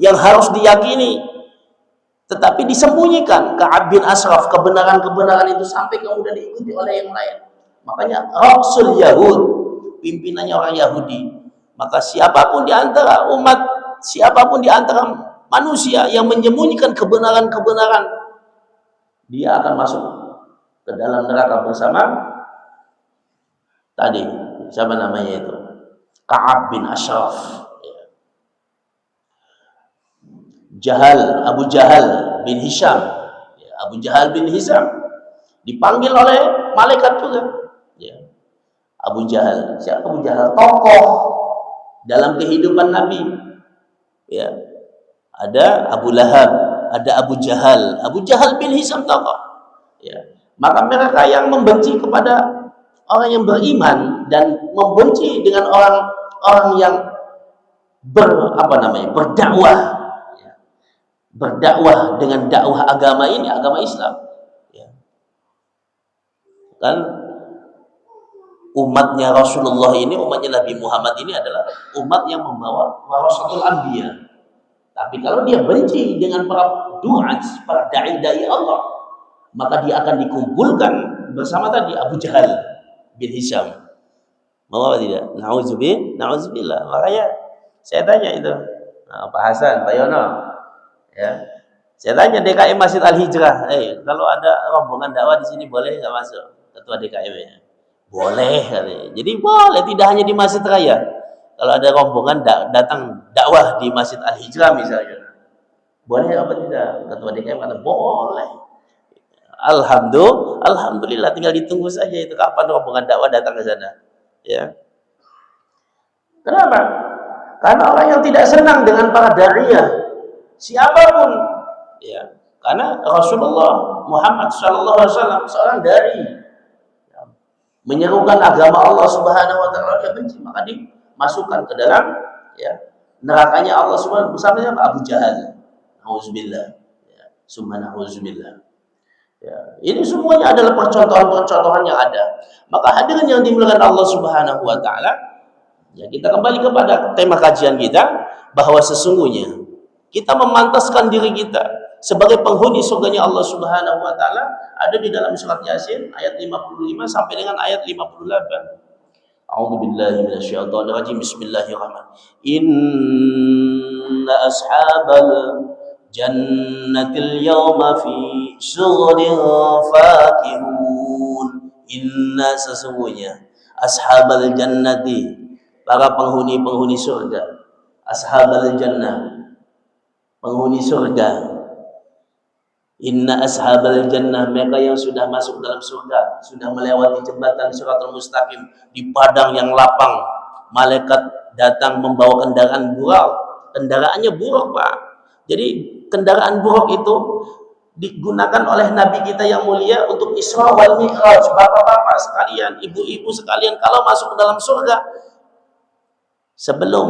yang harus diyakini, tetapi disembunyikan. Ka'ab bin Ashraf, kebenaran-kebenaran itu sampai kemudian diikuti oleh yang lain. Makanya Rasul Yahud, pimpinannya orang Yahudi. Maka siapapun di antara umat, siapapun di antara manusia yang menyembunyikan kebenaran-kebenaran, dia akan masuk ke dalam neraka bersama tadi, siapa namanya itu? Ka'ab bin Ashraf. Abu Jahal bin Hisham. Abu Jahal bin Hisham dipanggil oleh malaikat juga. Ya. Abu Jahal, siapa Abu Jahal? Tokoh dalam kehidupan Nabi. Ya. Ada Abu Lahab, ada Abu Jahal. Abu Jahal bin Hisham tokoh. Ya. Maka mereka yang membenci kepada orang yang beriman dan membenci dengan orang-orang yang berdakwah dengan dakwah agama ini, agama Islam ya. Kan umatnya Rasulullah ini, umatnya Nabi Muhammad ini adalah umat yang membawa warasatul anbiya. Tapi kalau dia benci dengan para duat, para dai-dai Allah, maka dia akan dikumpulkan bersama tadi Abu Jahal bin Hisham. Mau apa tidak? Na'udzubillah. Makanya saya tanya itu, Pak Hasan, Pak Yono, ya. Saya tanya DKM Masjid Al-Hijrah, kalau ada rombongan dakwah di sini boleh nggak masuk? Ketua DKM-nya. Boleh katanya. Jadi boleh, tidak hanya di Masjid Raya. Kalau ada rombongan datang dakwah di Masjid Al-Hijrah misalnya, boleh apa tidak? Ketua DKM kata boleh. Alhamdulillah, tinggal ditunggu saja itu kapan rombongan dakwah datang ke sana. Ya. Kenapa? Karena orang yang tidak senang dengan para da'iyah, siapapun, ya. Karena Rasulullah Muhammad SAW seorang dai, ya, menyerukan agama Allah Subhanahu Wa Taala, dia benci, maka dimasukkan ke dalam, ya, nerakanya Allah Subhanahu bersamanya Abu Jahal. Nauzubillah. Ya, summa nauzubillah. Ya, ini semuanya adalah percontohan-percontohan yang ada. Maka hadirin yang dimuliakan Allah Subhanahu Wa Taala, ya, kita kembali kepada tema kajian kita, bahwa sesungguhnya kita memantaskan diri kita sebagai penghuni surganya Allah Subhanahu Wa Taala ada di dalam surat Yasin ayat 55 sampai dengan ayat 58. A'udzubillahi minasyaitonirrajim. Bismillahirrahmanirrahim. Inna ashabal jannatil yawma fi syughulin fakihun. Inna, sesungguhnya, ashabal jannati, para penghuni-penghuni surga, ashabal jannah, penghuni surga. Inna ashabal jannah, mereka yang sudah masuk dalam surga, sudah melewati jembatan Shiratal Mustaqim di padang yang lapang, malaikat datang membawa kendaraan burak. Kendaraannya burak, Pak. Jadi kendaraan buruk itu digunakan oleh Nabi kita yang mulia untuk Isra wal Mi'raj. Bapak-bapak sekalian, ibu-ibu sekalian, kalau masuk ke dalam surga, sebelum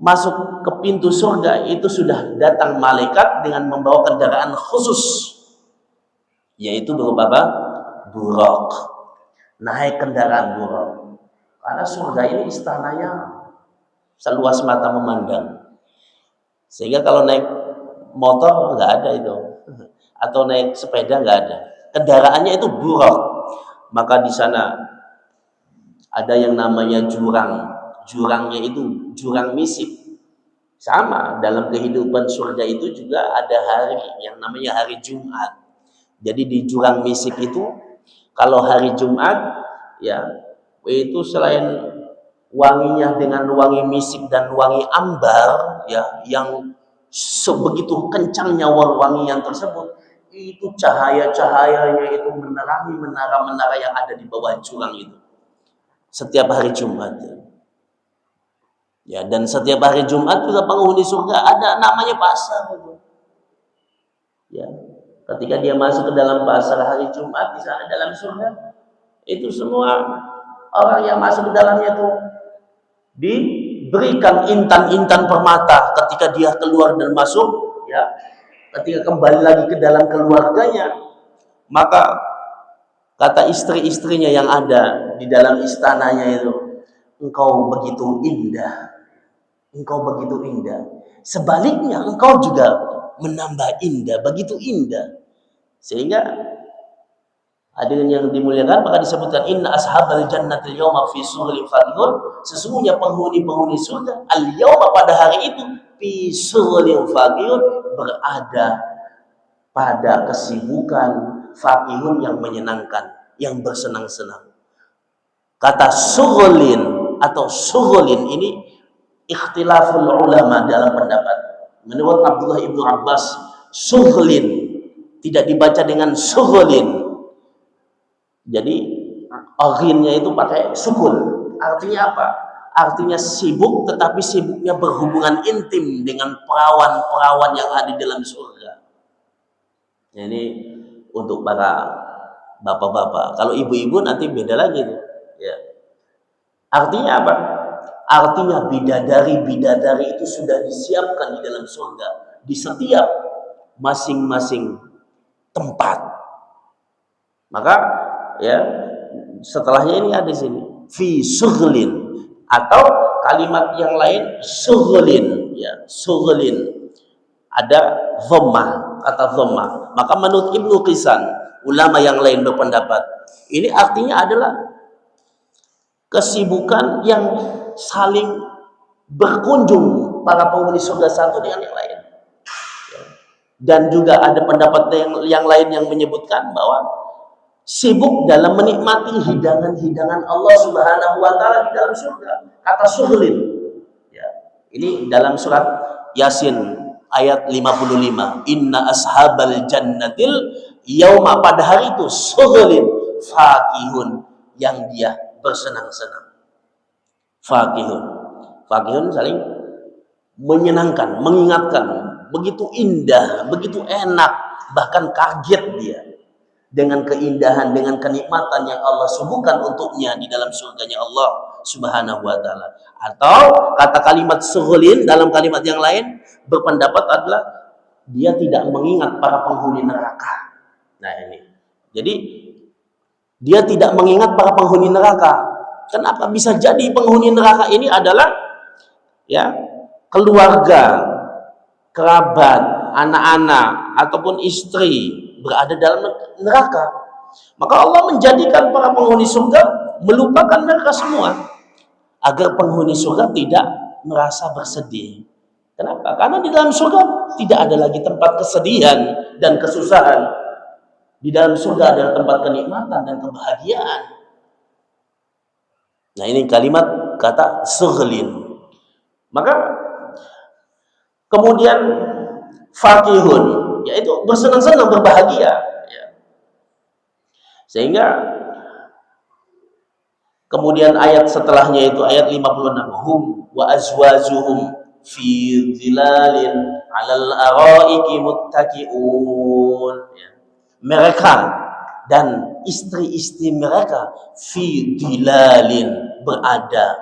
masuk ke pintu surga itu sudah datang malaikat dengan membawa kendaraan khusus, yaitu berupa apa? Buraq. Naik kendaraan buraq. Karena surga ini istananya seluas mata memandang. Sehingga kalau naik motor nggak ada itu, atau naik sepeda nggak ada. Kendaraannya itu buraq. Maka di sana ada yang namanya jurang. Jurangnya itu jurang misik. Sama dalam kehidupan surga itu juga ada hari yang namanya hari Jumat. Jadi di jurang misik itu kalau hari Jumat, ya, itu selain wanginya dengan wangi misik dan wangi ambar, ya, yang sebegitu kencangnya wangian tersebut, itu cahaya-cahayanya itu menerangi menara-menara yang ada di bawah jurang itu setiap hari Jumat. Ya, dan setiap hari Jumat juga penghuni surga ada namanya pasar itu. Ya, ketika dia masuk ke dalam pasar hari Jumat di sana dalam surga, itu semua orang yang masuk ke dalamnya itu diberikan intan-intan permata ketika dia keluar dan masuk, ya, ketika kembali lagi ke dalam keluarganya, maka kata istri-istrinya yang ada di dalam istananya itu, engkau begitu indah, engkau begitu indah. Sebaliknya engkau juga menambah indah, begitu indah. Sehingga hadirin yang dimuliakan, maka disebutkan inna ashabal jannatil yawma fi surulin fakihun, sesungguhnya penghuni-penghuni surga al yawma pada hari itu fi surulin fakihun, berada pada kesibukan, fakihun yang menyenangkan, yang bersenang-senang. Kata surulin atau surulin ini ikhtilaful ulama dalam pendapat. Menurut Abdullah ibnu Abbas, surulin tidak dibaca dengan surulin. Jadi aghinnya itu pakai sukun. Artinya apa? Artinya sibuk, tetapi sibuknya berhubungan intim dengan perawan-perawan yang ada di dalam surga. Ini untuk para bapak-bapak. Kalau ibu-ibu nanti beda lagi tuh. Ya. Artinya apa? Artinya bidadari-bidadari itu sudah disiapkan di dalam surga di setiap masing-masing tempat. Maka, ya, setelahnya ini ada di sini fi syughlin, atau kalimat yang lain syughlin, ya syughlin, ada dhammah, kata dhammah. Maka menurut Ibnu Qisan, ulama yang lain berpendapat ini artinya adalah kesibukan yang saling berkunjung para penghuni surga satu dengan yang lain. Dan juga ada pendapat yang lain yang menyebutkan bahwa sibuk dalam menikmati hidangan-hidangan Allah Subhanahu wa taala di dalam surga. Kata syughlin. Ya. Ini dalam surat Yasin ayat 55. Inna ashabal jannatil yauma, pada hari itu syughlin fakihun, yang dia bersenang-senang. Fakihun. Fakihun saling menyenangkan, mengingatkan, begitu indah, begitu enak, bahkan kaget dia dengan keindahan, dengan kenikmatan yang Allah suguhkan untuknya di dalam surganya Allah Subhanahu wa taala. Atau kata kalimat syughlin dalam kalimat yang lain berpendapat adalah dia tidak mengingat para penghuni neraka. Nah ini. Jadi dia tidak mengingat para penghuni neraka. Kenapa? Bisa jadi penghuni neraka ini adalah ya keluarga, kerabat, anak-anak ataupun istri berada dalam neraka. Maka Allah menjadikan para penghuni surga melupakan mereka semua agar penghuni surga tidak merasa bersedih. Kenapa? Karena di dalam surga tidak ada lagi tempat kesedihan dan kesusahan. Di dalam surga adalah tempat kenikmatan dan kebahagiaan. Nah ini kalimat kata syughlin. Maka kemudian fakihun, yaitu bersenang-senang, berbahagia, ya. Sehingga kemudian ayat setelahnya itu ayat 56, hum wa azwajuhum fi dhilalin 'alal araiki muttaqiun, ya. Mereka dan istri-istri mereka fi dhilalin, berada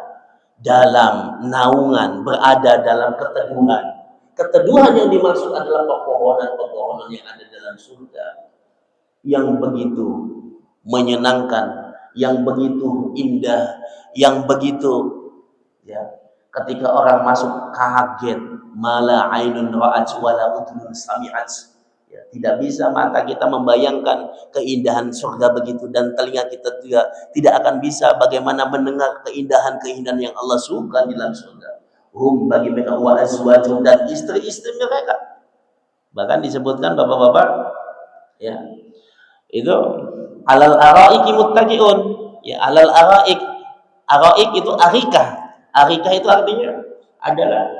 dalam naungan, berada dalam keteduhan. Keteduhan yang dimaksud adalah pepohonan-pepohonan yang ada dalam surga, yang begitu menyenangkan, yang begitu indah, yang begitu ya, ketika orang masuk kaget, mala ainun ra'at wala udhun sami'at. Ya, tidak bisa mata kita membayangkan keindahan surga begitu, dan telinga kita juga tidak akan bisa bagaimana mendengar keindahan-keindahan yang Allah suka di dalam surga. Hum, bagi mereka, wa azwajuhum, dan istri-istri mereka. Bahkan disebutkan bapak-bapak ya, itu alal araiki muttaqiun, ya, alal araik. Araik itu arikah. Arikah itu artinya adalah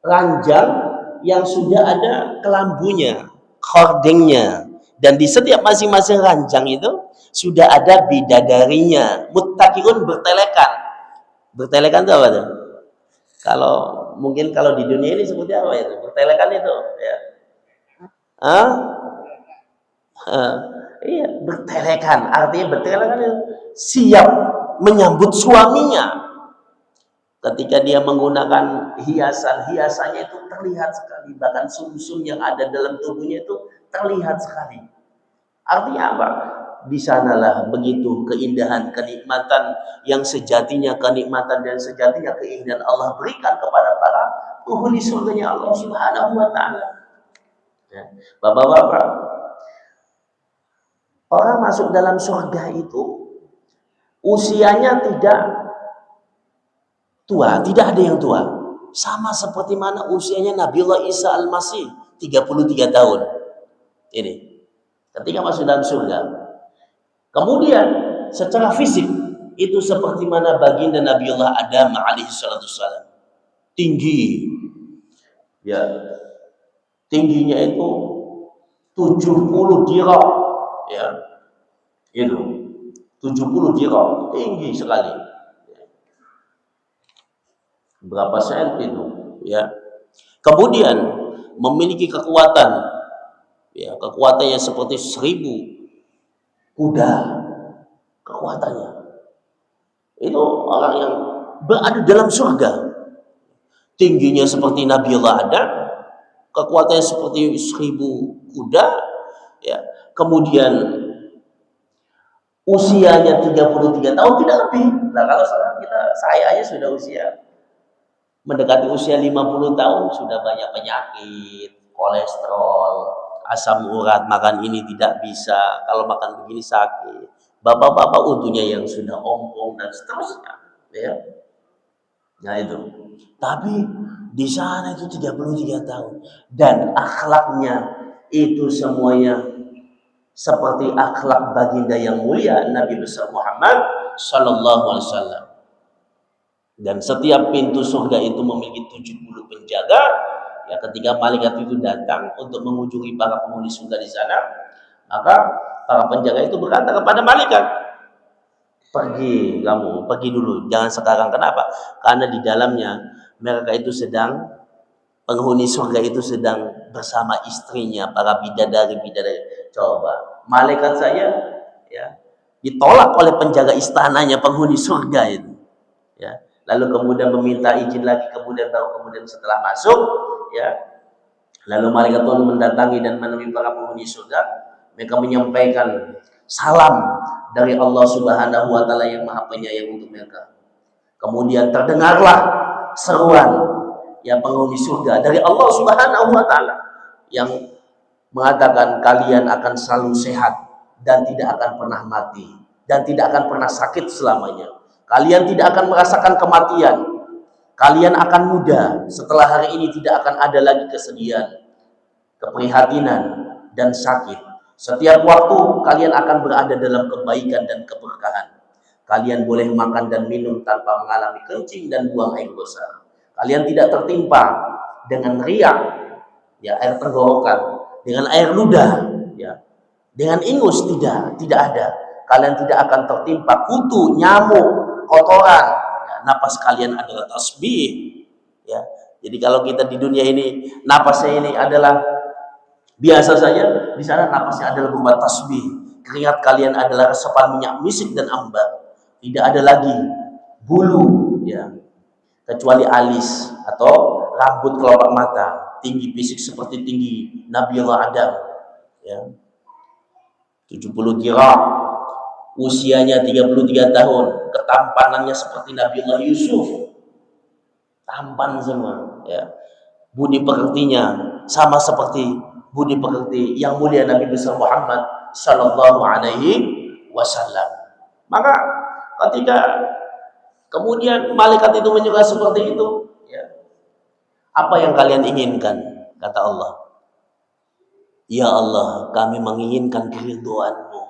ranjang yang sudah ada kelambunya, khordengnya, dan di setiap masing-masing ranjang itu sudah ada bidadarinya. Muttaqiun, bertelekan. Bertelekan itu apa tuh? Kalau mungkin kalau di dunia ini sebutnya apa itu? Bertelekan itu, ya. Iya, bertelekan. Artinya bertelekan itu siap menyambut suaminya. Ketika dia menggunakan hiasannya itu terlihat sekali, bahkan sumsum yang ada dalam tubuhnya itu terlihat sekali. Artinya apa? Di sanalah begitu keindahan, kenikmatan yang sejatinya, kenikmatan dan sejatinya keindahan Allah berikan kepada para penghuni surganya Allah Subhanahu wa taala. Ya. Bapak-bapak, orang masuk dalam surga itu usianya tidak tua, tidak ada yang tua. Sama seperti mana usianya Nabiullah Isa Al-Masih, 33 tahun. Ini ketika masuk dalam surga. Kemudian secara fisik itu seperti mana baginda Nabiullah Adam alaihi salatu wassalam. Tinggi. Ya. Tingginya itu 70 dira. Ya. Itu. 70 dira, tinggi sekali. Berapa senti itu, ya. Kemudian memiliki kekuatan, ya, kekuatannya seperti 1000 kuda, kekuatannya. Itu orang yang berada dalam surga. Tingginya seperti Nabiullah Adam, kekuatannya seperti 1000 kuda, ya. Kemudian usianya 33 tahun tidak lebih. Nah, kalau saya aja sudah mendekati usia 50 tahun, sudah banyak penyakit, kolesterol, asam urat, makan ini tidak bisa, kalau makan begini sakit. Bapak-bapak utuhnya yang sudah ompong dan seterusnya, ya. Nah itu. Tapi di sana itu 33 tahun dan akhlaknya itu semuanya seperti akhlak baginda yang mulia Nabi besar Muhammad sallallahu alaihi wasallam. Dan setiap pintu surga itu memiliki 70 penjaga. Ya, ketika malaikat itu datang untuk mengunjungi para penghuni surga di sana, maka para penjaga itu berkata kepada malaikat, pergi kamu, pergi dulu, jangan sekarang. Kenapa? Karena di dalamnya mereka itu penghuni surga itu sedang bersama istrinya, para bidadari. Coba, malaikat saya ya ditolak oleh penjaga istananya penghuni surga itu. Ya. Lalu kemudian meminta izin lagi, kemudian setelah masuk, ya, lalu malaikat Tuhan mendatangi dan menemui para penghuni surga. Mereka menyampaikan salam dari Allah Subhanahu wa taala yang Maha Penyayang untuk mereka. Kemudian terdengarlah seruan yang penghuni surga dari Allah Subhanahu wa taala yang mengatakan kalian akan selalu sehat dan tidak akan pernah mati dan tidak akan pernah sakit selamanya. Kalian tidak akan merasakan kematian. Kalian akan muda. Setelah hari ini tidak akan ada lagi kesedihan, keprihatinan, dan sakit. Setiap waktu kalian akan berada dalam kebaikan dan keberkahan. Kalian boleh makan dan minum tanpa mengalami kencing dan buang air besar. Kalian tidak tertimpa dengan riak, ya, air tenggorokan, dengan air ludah, ya, dengan ingus, tidak ada. Kalian tidak akan tertimpa kutu, nyamuk, kotoran. Ya, napas kalian adalah tasbih. Ya, jadi kalau kita di dunia ini napasnya ini adalah biasa saja, di sana napasnya adalah berupa tasbih. Keringat kalian adalah resapan minyak misik dan ambar. Tidak ada lagi bulu, ya, kecuali alis atau rambut kelopak mata. Tinggi fisik seperti tinggi Nabi Allah Adam, ya. 70 kira, usianya 33 tahun, ketampanannya seperti Nabi Allah Yusuf, tampan semua, ya. Budi pekertinya sama seperti budi pekerti yang mulia Nabi besar Muhammad sallallahu alaihi wasallam. Maka ketika kemudian malaikat itu menyukai seperti itu, ya, apa yang kalian inginkan? Kata Allah, ya Allah, kami menginginkan keridhaan-Mu.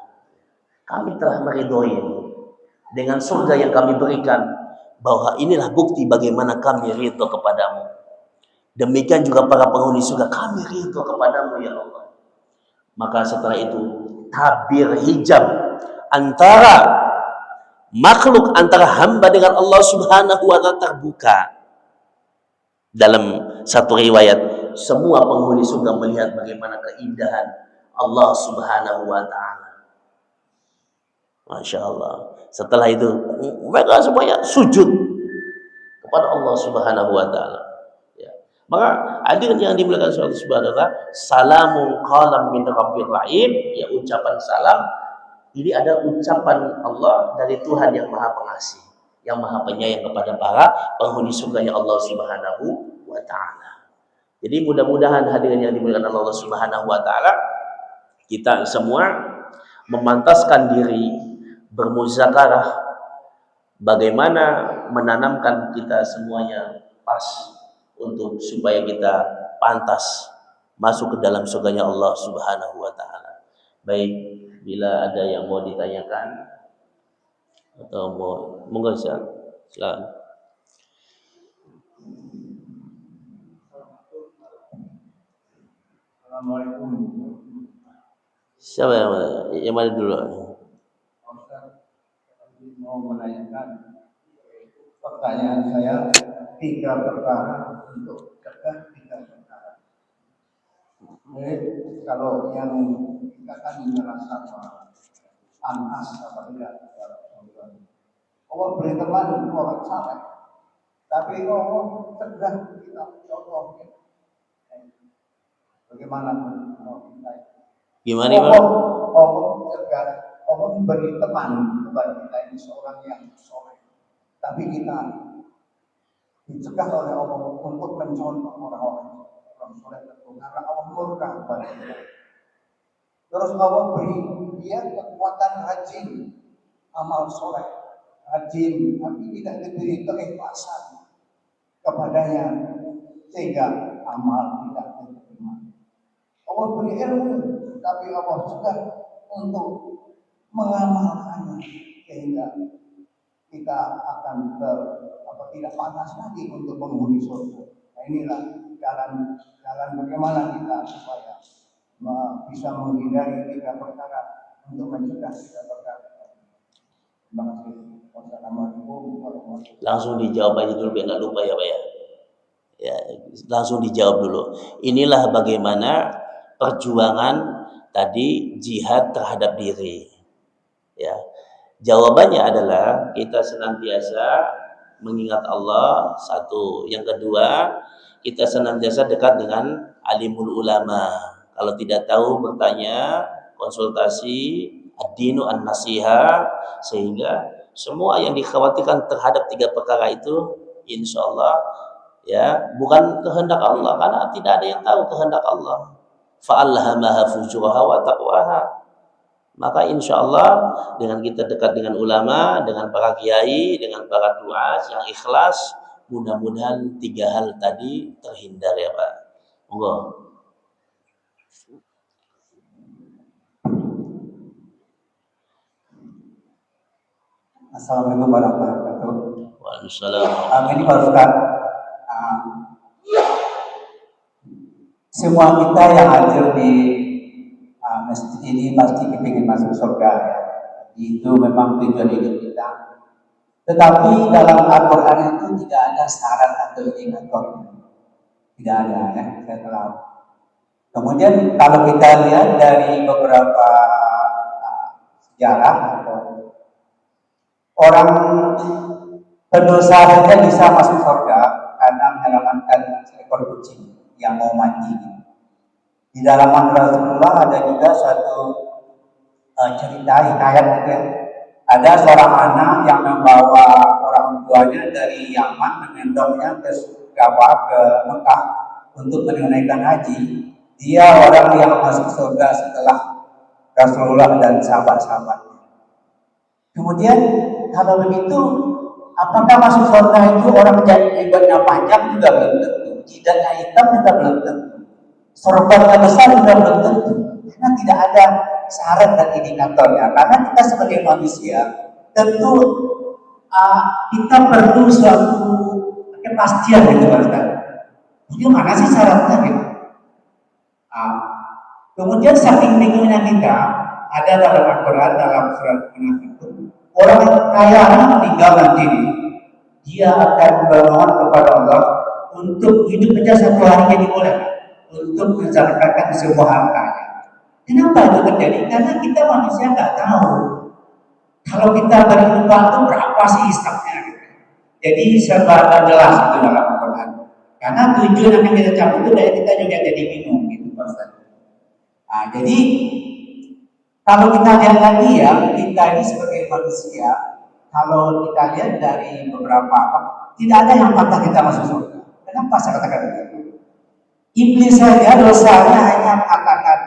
Kami telah meridhoimu dengan surga yang kami berikan, bahwa inilah bukti bagaimana kami ridho kepadamu. Demikian juga para penghuni surga, kami ridho kepadamu ya Allah. Maka setelah itu tabir hijab antara makhluk, antara hamba dengan Allah Subhanahu wa taala terbuka. Dalam satu riwayat, semua penghuni surga melihat bagaimana keindahan Allah Subhanahu wa taala. Masya Allah. Setelah itu mereka semuanya sujud kepada Allah Subhanahu wa taala. Ya. Maka hadirin yang dimuliakan Allah Subhanahu wa taala, salamun qalam min rabbir rahim, ya, ucapan salam ini adalah ucapan Allah dari Tuhan yang Maha Pengasih, yang Maha Penyayang kepada para penghuni surganya Allah Subhanahu wa taala. Jadi mudah-mudahan hadirin yang dimuliakan Allah Subhanahu wa taala, kita semua memantaskan diri bermuzakarah bagaimana menanamkan kita semuanya pas untuk supaya kita pantas masuk ke dalam surganya Allah Subhanahu wa taala. Baik, bila ada yang mau ditanyakan atau monggo silakan. Assalamualaikum. Siapa yang mana dulu? Mau menanyakan, pertanyaan saya 3 perkara untuk cegah 3 perkara. Jadi kalau yang kita kan merasa panas apa tidak, Allah beri teman orang saleh, tapi Allah cegah kita contoh. Bagaimana? Gimana Pak? Allah cegah Allah memberi teman kepada kita ini seorang yang soleh, tapi kita dicegah oleh Allah untuk mencontoh orang-orang soleh itu karena Allah murka kepada kita. Terus Allah beri dia kekuatan rajin amal soleh, rajin, tapi tidak diberi keikhlasan kepadanya sehingga amal tidak diterima. Allah beri ilmu, tapi Allah juga untuk mengamalkannya sehingga kita akan tidak panas lagi untuk menghuni surga. Nah, inilah jalan bagaimana kita supaya bisa menghindari 3 perkara untuk mencegah 3 perkara. Terima kasih. Wassalamualaikum warahmatullahi wabarakatuh. Langsung dijawab aja dulu biar nggak lupa ya Pak ya. Ya, langsung dijawab dulu. Inilah bagaimana perjuangan tadi jihad terhadap diri. Ya. Jawabannya adalah kita senantiasa mengingat Allah, satu. Yang kedua, kita senantiasa dekat dengan alimul ulama. Kalau tidak tahu bertanya, konsultasi ad-dinu an-nasiha, sehingga semua yang dikhawatirkan terhadap 3 perkara itu insya Allah ya bukan kehendak Allah, karena tidak ada yang tahu kehendak Allah. Fa'alhamaha fujuraha wa taqwaha. Maka insya Allah dengan kita dekat dengan ulama, dengan para kiai, dengan para duat yang ikhlas, mudah-mudahan 3 hal tadi terhindar ya Pak. Monggo. Assalamualaikum warahmatullahi wabarakatuh. Waalaikumsalam. Ini Pak Ustaz, semua kita yang hadir di masjid ini pasti ingin masuk surga ya. Itu memang tujuan hidup kita. Tetapi dalam Al-Quran itu tidak ada syarat atau indikator. Tidak ada ya, saya tahu. Kemudian kalau kita lihat dari beberapa sejarah atau orang pendosa saja bisa masuk surga karena menyelamatkan seekor kucing yang mau mati. Di dalam Rasulullah ada juga suatu cerita hikayat gitu ya. Ada seorang anak yang membawa orang tuanya dari Yaman mengendongnya ke Mekah untuk menunaikan haji. Dia orang yang masuk surga setelah Rasulullah dan sahabat-sahabatnya. Kemudian kalau begitu, apakah masuk surga itu orang jenggotnya panjang juga belum tentu, jidatnya hitam juga belum tentu, sorbannya besar juga belum tentu, karena tidak ada syarat dan indikatornya. Karena kita sebagai manusia tentu kita perlu suatu kepastian gitu Pak Ustaz. Jadi mana sih syaratnya gitu? Kemudian saking bingungnya kita, ada dalam Al-Quran dalam surat Munafikun, orang kaya meninggal nanti dia akan bermohon kepada Allah untuk hidup saja 1 hari jadi boleh untuk menzakatkan semua hartanya. Kenapa itu terjadi? Karena kita manusia nggak tahu kalau kita berinfak itu berapa sih hisabnya gitu. Jadi serba jelas itu dalam Al-Quran. Karena tujuan yang kita cabut itu dari kita juga jadi bingung gitu Pak Ustaz. Jadi kalau kita lihat lagi ya, kita ini sebagai manusia, kalau kita lihat dari beberapa tidak ada yang patah kita masuk surga. Kenapa saya katakan begitu? Iblis saja dosanya hanya mengatakan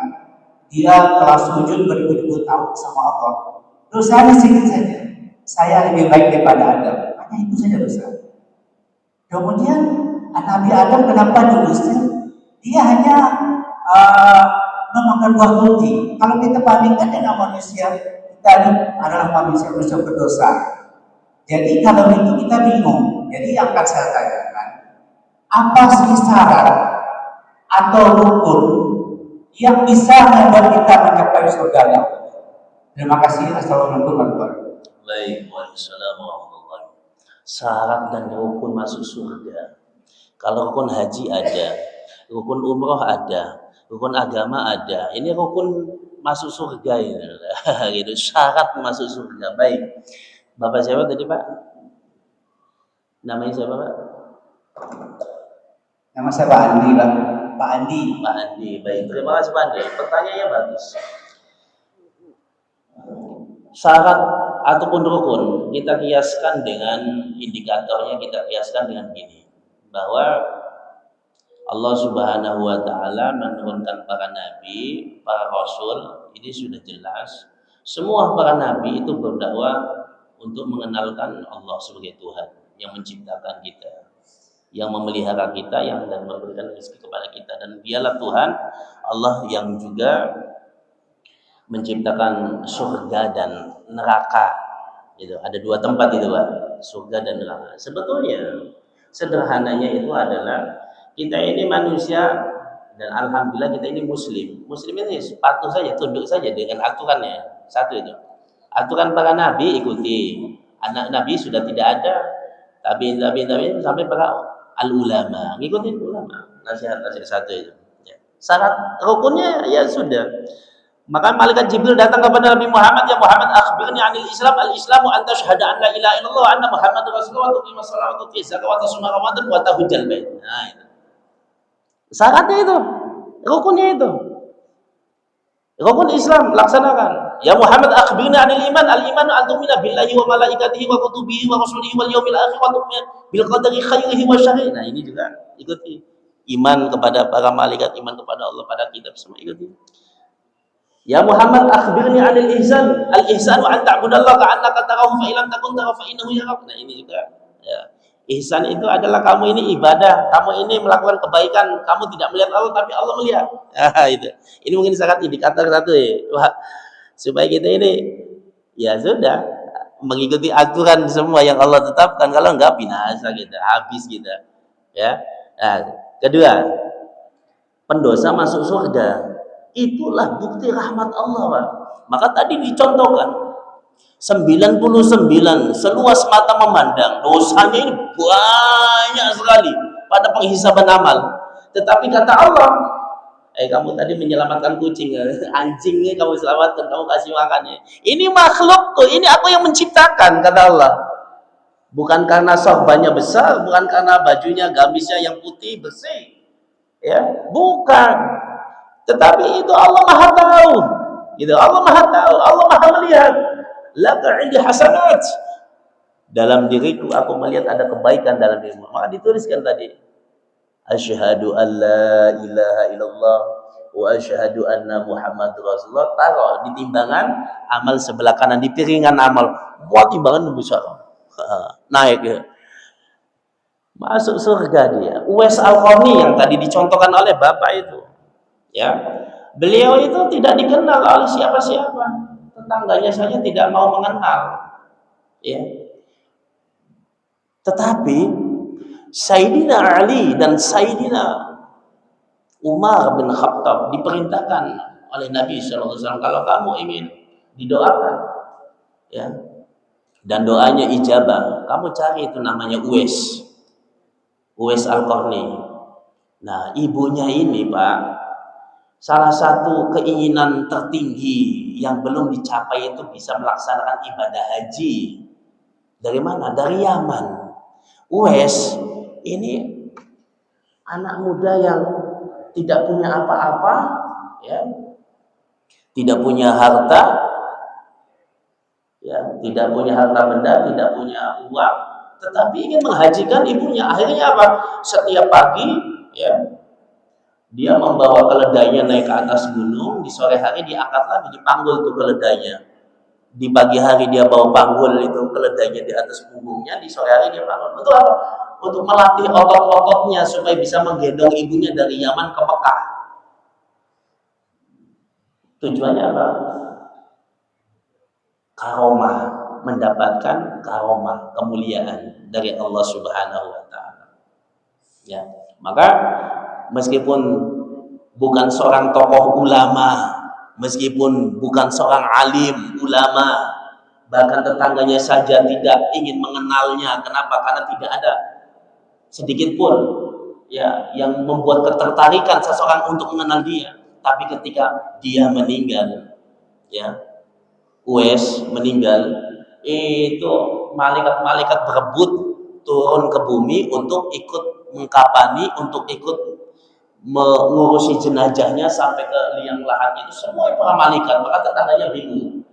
dia telah sujud beribu-ribu tahun sama Allah. Dosanya sedikit saja. Saya lebih baik daripada Adam. Hanya itu saja dosa. Kemudian Nabi Adam kenapa diusir? Dia hanya memakan buah kunci. Kalau kita bandingkan dengan manusia, kita adalah manusia berdosa. Jadi kalau itu kita bingung. Jadi yang akan saya tanyakan, apa sih syarat atau rukun yang bisa membuat kita mencapai surga? Terima kasih. Assalamualaikum warahmatullahi wabarakatuh. Waalaikumsalam warahmatullahi wabarakatuh. Syarat dan rukun masuk surga. Kalau rukun haji ada, rukun umroh ada, rukun agama ada. Ini rukun masuk surga ini. Gitu, syarat masuk surga. Baik. Bapak siapa tadi Pak? Namanya siapa Pak? Nama saya Pak Andi Pak. Pak Andi. Pak Andi. Baik. Terima kasih Pak Andi. Pertanyaannya bagus. syarat ataupun rukun kita kiaskan dengan indikatornya, kita kiaskan dengan gini, bahwa Allah Subhanahu wa taala menurunkan para nabi, para rasul, ini sudah jelas. Semua para nabi itu berdakwah untuk mengenalkan Allah sebagai Tuhan yang menciptakan kita, yang memelihara kita, yang dan memberikan rezeki kepada kita, dan dialah Tuhan Allah yang juga menciptakan surga dan neraka. Gitu. Ada dua tempat itu, Pak, surga dan neraka. Sebetulnya sederhananya itu adalah kita ini manusia, dan alhamdulillah kita ini muslim. Muslim ini patuh saja, tunduk saja dengan aturannya. Satu itu. Aturan para nabi ikuti. Anak nabi sudah tidak ada. Tabiin sampai para al-ulama. Ngikutin ulama. Nasihat satu itu. Ya. Syarat rukunnya ya sudah. Maka malaikat Jibril datang kepada Nabi Muhammad, ya Muhammad, akhbirni 'anil Islam. Al-Islamu an tashhada an la ilaha illallah wa anna Muhammadar Rasulullah wa tuqima shalah wa tuti zakat wa tasuma Ramadan wa tahujjal bait. Nah, itu. Syaratnya itu, rukunnya itu. Rukun Islam laksanakan. Ya Muhammad, akhbirni 'anil iman. Al-imanu an tu'mina billahi wa malaikatihi wa kutubihi wa rusulihi wal yawmil akhir wa tu'mina bil qadari khairihi wa syarrihi. Nah, ini juga ikuti. Iman kepada para malaikat, iman kepada Allah, pada kitab, semua ikuti. Ya Muhammad, akhbirni 'anil ihsan. Al-ihsanu an ta'budallaha ka'annaka tarahu fa illam takun tarahu fa innahu yarak. Nah, ini juga ya. Ihsan itu adalah kamu ini ibadah, kamu ini melakukan kebaikan, kamu tidak melihat Allah tapi Allah melihat. Itu. Ini mungkin sangat indikator satu ya. Wah, supaya kita ini ya sudah mengikuti aturan semua yang Allah tetapkan. Kalau enggak binasa kita, habis kita. Ya. Nah, kedua, pendosa masuk surga. Itulah bukti rahmat Allah, Pak. Maka tadi dicontohkan 99 seluas mata memandang, dosanya ini banyak sekali pada penghisaban amal. Tetapi kata Allah, kamu tadi menyelamatkan kucing, anjingnya kamu selamatkan, kamu kasih makannya. Ini makhlukku, ini aku yang menciptakan, kata Allah. Bukan karena sorbannya besar, bukan karena bajunya gamisnya yang putih bersih, ya, bukan. Tetapi itu Allah Maha tahu, gitu. Allah Maha tahu, Allah Maha melihat. Laka 'indi hasanat. Dalam diriku aku melihat ada kebaikan dalam dirimu. Maka dituliskan tadi, asyhadu an la ilaha illallah wa asyhadu anna Muhammadar Rasulullah. Taruh di timbangan amal sebelah kanan, di piringan amal. Buat timbangan besar. Naik ya. Masuk surga dia. Uwais Al-Qarni yang tadi dicontohkan oleh Bapak itu. Ya, beliau itu tidak dikenal oleh siapa-siapa, tetangganya saja tidak mau mengenal, ya. Tetapi Sayyidina Ali dan Sayyidina Umar bin Khattab diperintahkan oleh Nabi SAW, kalau kamu ingin didoakan, ya, dan doanya ijabah, kamu cari itu namanya Uwais Al-Qarni. Nah, ibunya ini, Pak, salah satu keinginan tertinggi yang belum dicapai itu bisa melaksanakan ibadah haji. Dari mana? Dari Yaman. Uwais ini anak muda yang tidak punya apa-apa, ya, tidak punya harta, ya, tidak punya harta benda, tidak punya uang, tetapi ingin menghajikan ibunya. Akhirnya apa? Setiap pagi, ya, dia membawa keledainya naik ke atas gunung, di sore hari diangkat lagi, dipanggul tuh keledainya. Di pagi hari dia bawa panggul itu keledainya di atas punggungnya, di sore hari dia panggul. Untuk apa? Untuk melatih otot-ototnya supaya bisa menggendong ibunya dari Yaman ke Mekah. Tujuannya apa? Karomah, mendapatkan karomah, kemuliaan dari Allah Subhanahu wa taala. Ya, maka meskipun bukan seorang tokoh ulama, meskipun bukan seorang alim ulama, bahkan tetangganya saja tidak ingin mengenalnya. Kenapa? Karena tidak ada sedikit pun, ya, yang membuat ketertarikan seseorang untuk mengenal dia. Tapi ketika dia meninggal, ya, Uwais meninggal, itu malaikat-malaikat berebut turun ke bumi untuk ikut mengkapani, untuk ikut mengurusi jenazahnya sampai ke liang lahatnya, itu semua para malaikat. Maka tetangganya bingung,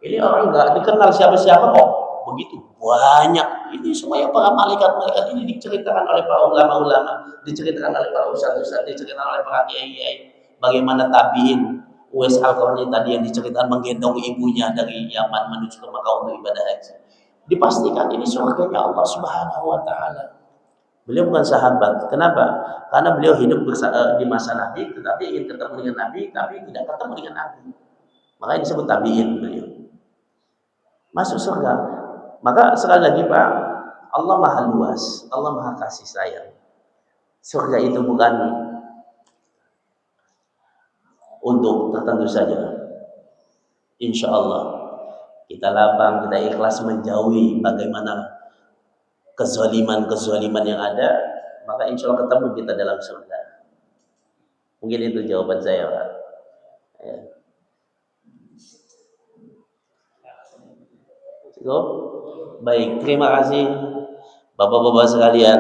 Ini orang nggak dikenal siapa-siapa kok begitu banyak. Ini semuanya para malaikat-malaikat ini diceritakan oleh para ulama-ulama, diceritakan oleh para ustadz-ustadz, diceritakan oleh para kiai-kiai. Bagaimana tabiin Uwais Al-Qarni tadi yang diceritakan menggendong ibunya dari Yaman menuju ke Makkah untuk ibadah haji. Dipastikan ini surganya Allah Subhanahu wa taala. Beliau bukan sahabat. Kenapa? Karena beliau hidup di masa Nabi, tetapi ingin ketemu dengan Nabi, tapi tidak ketemu dengan Nabi. Makanya disebut tabiin beliau. Masuk surga. Maka sekali lagi Pak, Allah maha luas, Allah maha kasih sayang. Surga itu bukan untuk tertentu saja. Insya Allah kita lapang, kita ikhlas menjauhi bagaimana kezaliman yang ada, maka insya Allah ketemu kita dalam surga. Mungkin itu jawaban saya Pak. Ya. Baik, terima kasih Bapak-bapak sekalian.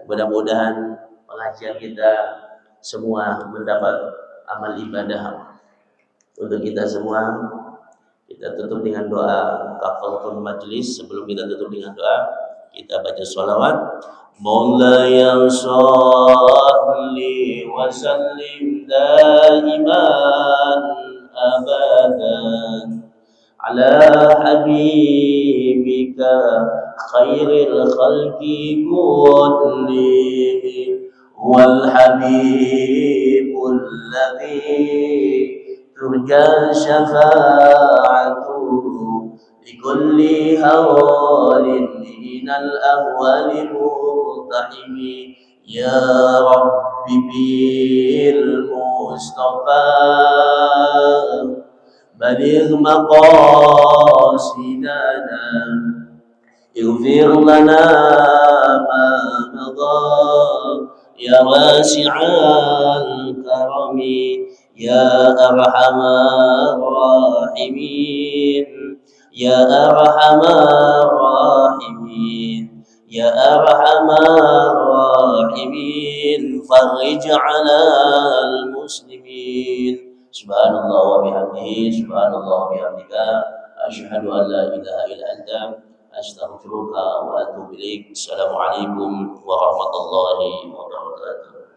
Mudah-mudahan pengajian kita semua mendapat amal ibadah untuk kita semua. Kita tutup dengan doa kafaratul majlis. Sebelum kita tutup dengan doa, kita baca sholawat. Maulaya sholli wa sallim daiman abadan ala habibika khairil khalqi kullihim wal habibul ladzi turja syafa'atuhu likulli hawalin minal ahwali muhtahimi ya Rabbi bil Mustafa baligh maqasidana ighfir lana ma madha ya wasi'al karami ya arhamar rahimin ya arhamar rahimin ya arhamar rahimin farij 'alal muslimin. Subhanallah wa bihamdihi, subhanallah wa bihamdika, asyhadu an la ilaha illa anta, astaghfiruka wa atubu ilaik. Assalamualaikum warahmatullahi wabarakatuh.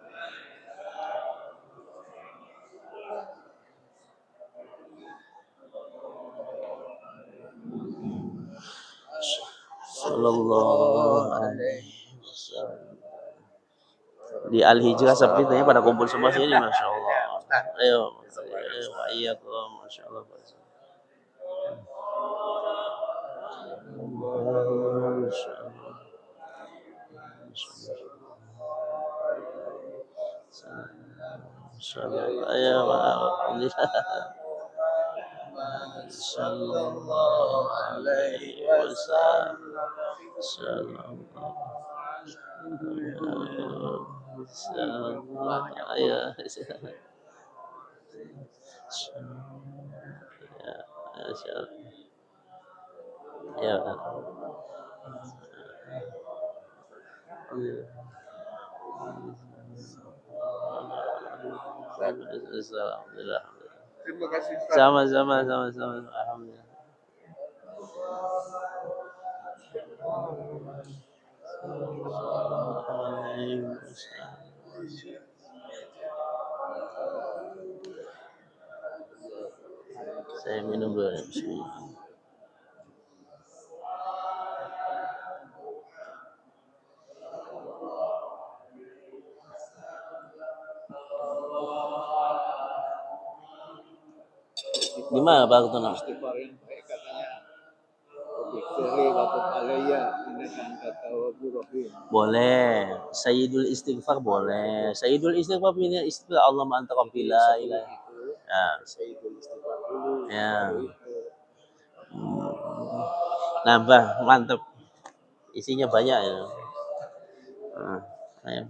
Sallallahu alaihi wasallam. Di Al-Hijrah sepertinya pada kumpul semua sini, Masya Allah. Ayo, iya tuh, Masya Allah. Ayo, Sallallahu alaihi wasallam. Ya. Alhamdulillah. Terima kasih. Sama-sama. Alhamdulillah. Saya minum dulu. Gimana Pak Kutono? Istighfar yang baik katanya. Bikri waktu alaya ini kan kata Abu Rahim. Boleh. Sayyidul istighfar boleh. Sayyidul istighfar ini istighfar Allah ma'anta qabbila ilaih. Ya. Sayyidul istighfar dulu. Ya. Nambah, mantap. Isinya banyak ya. Ayo.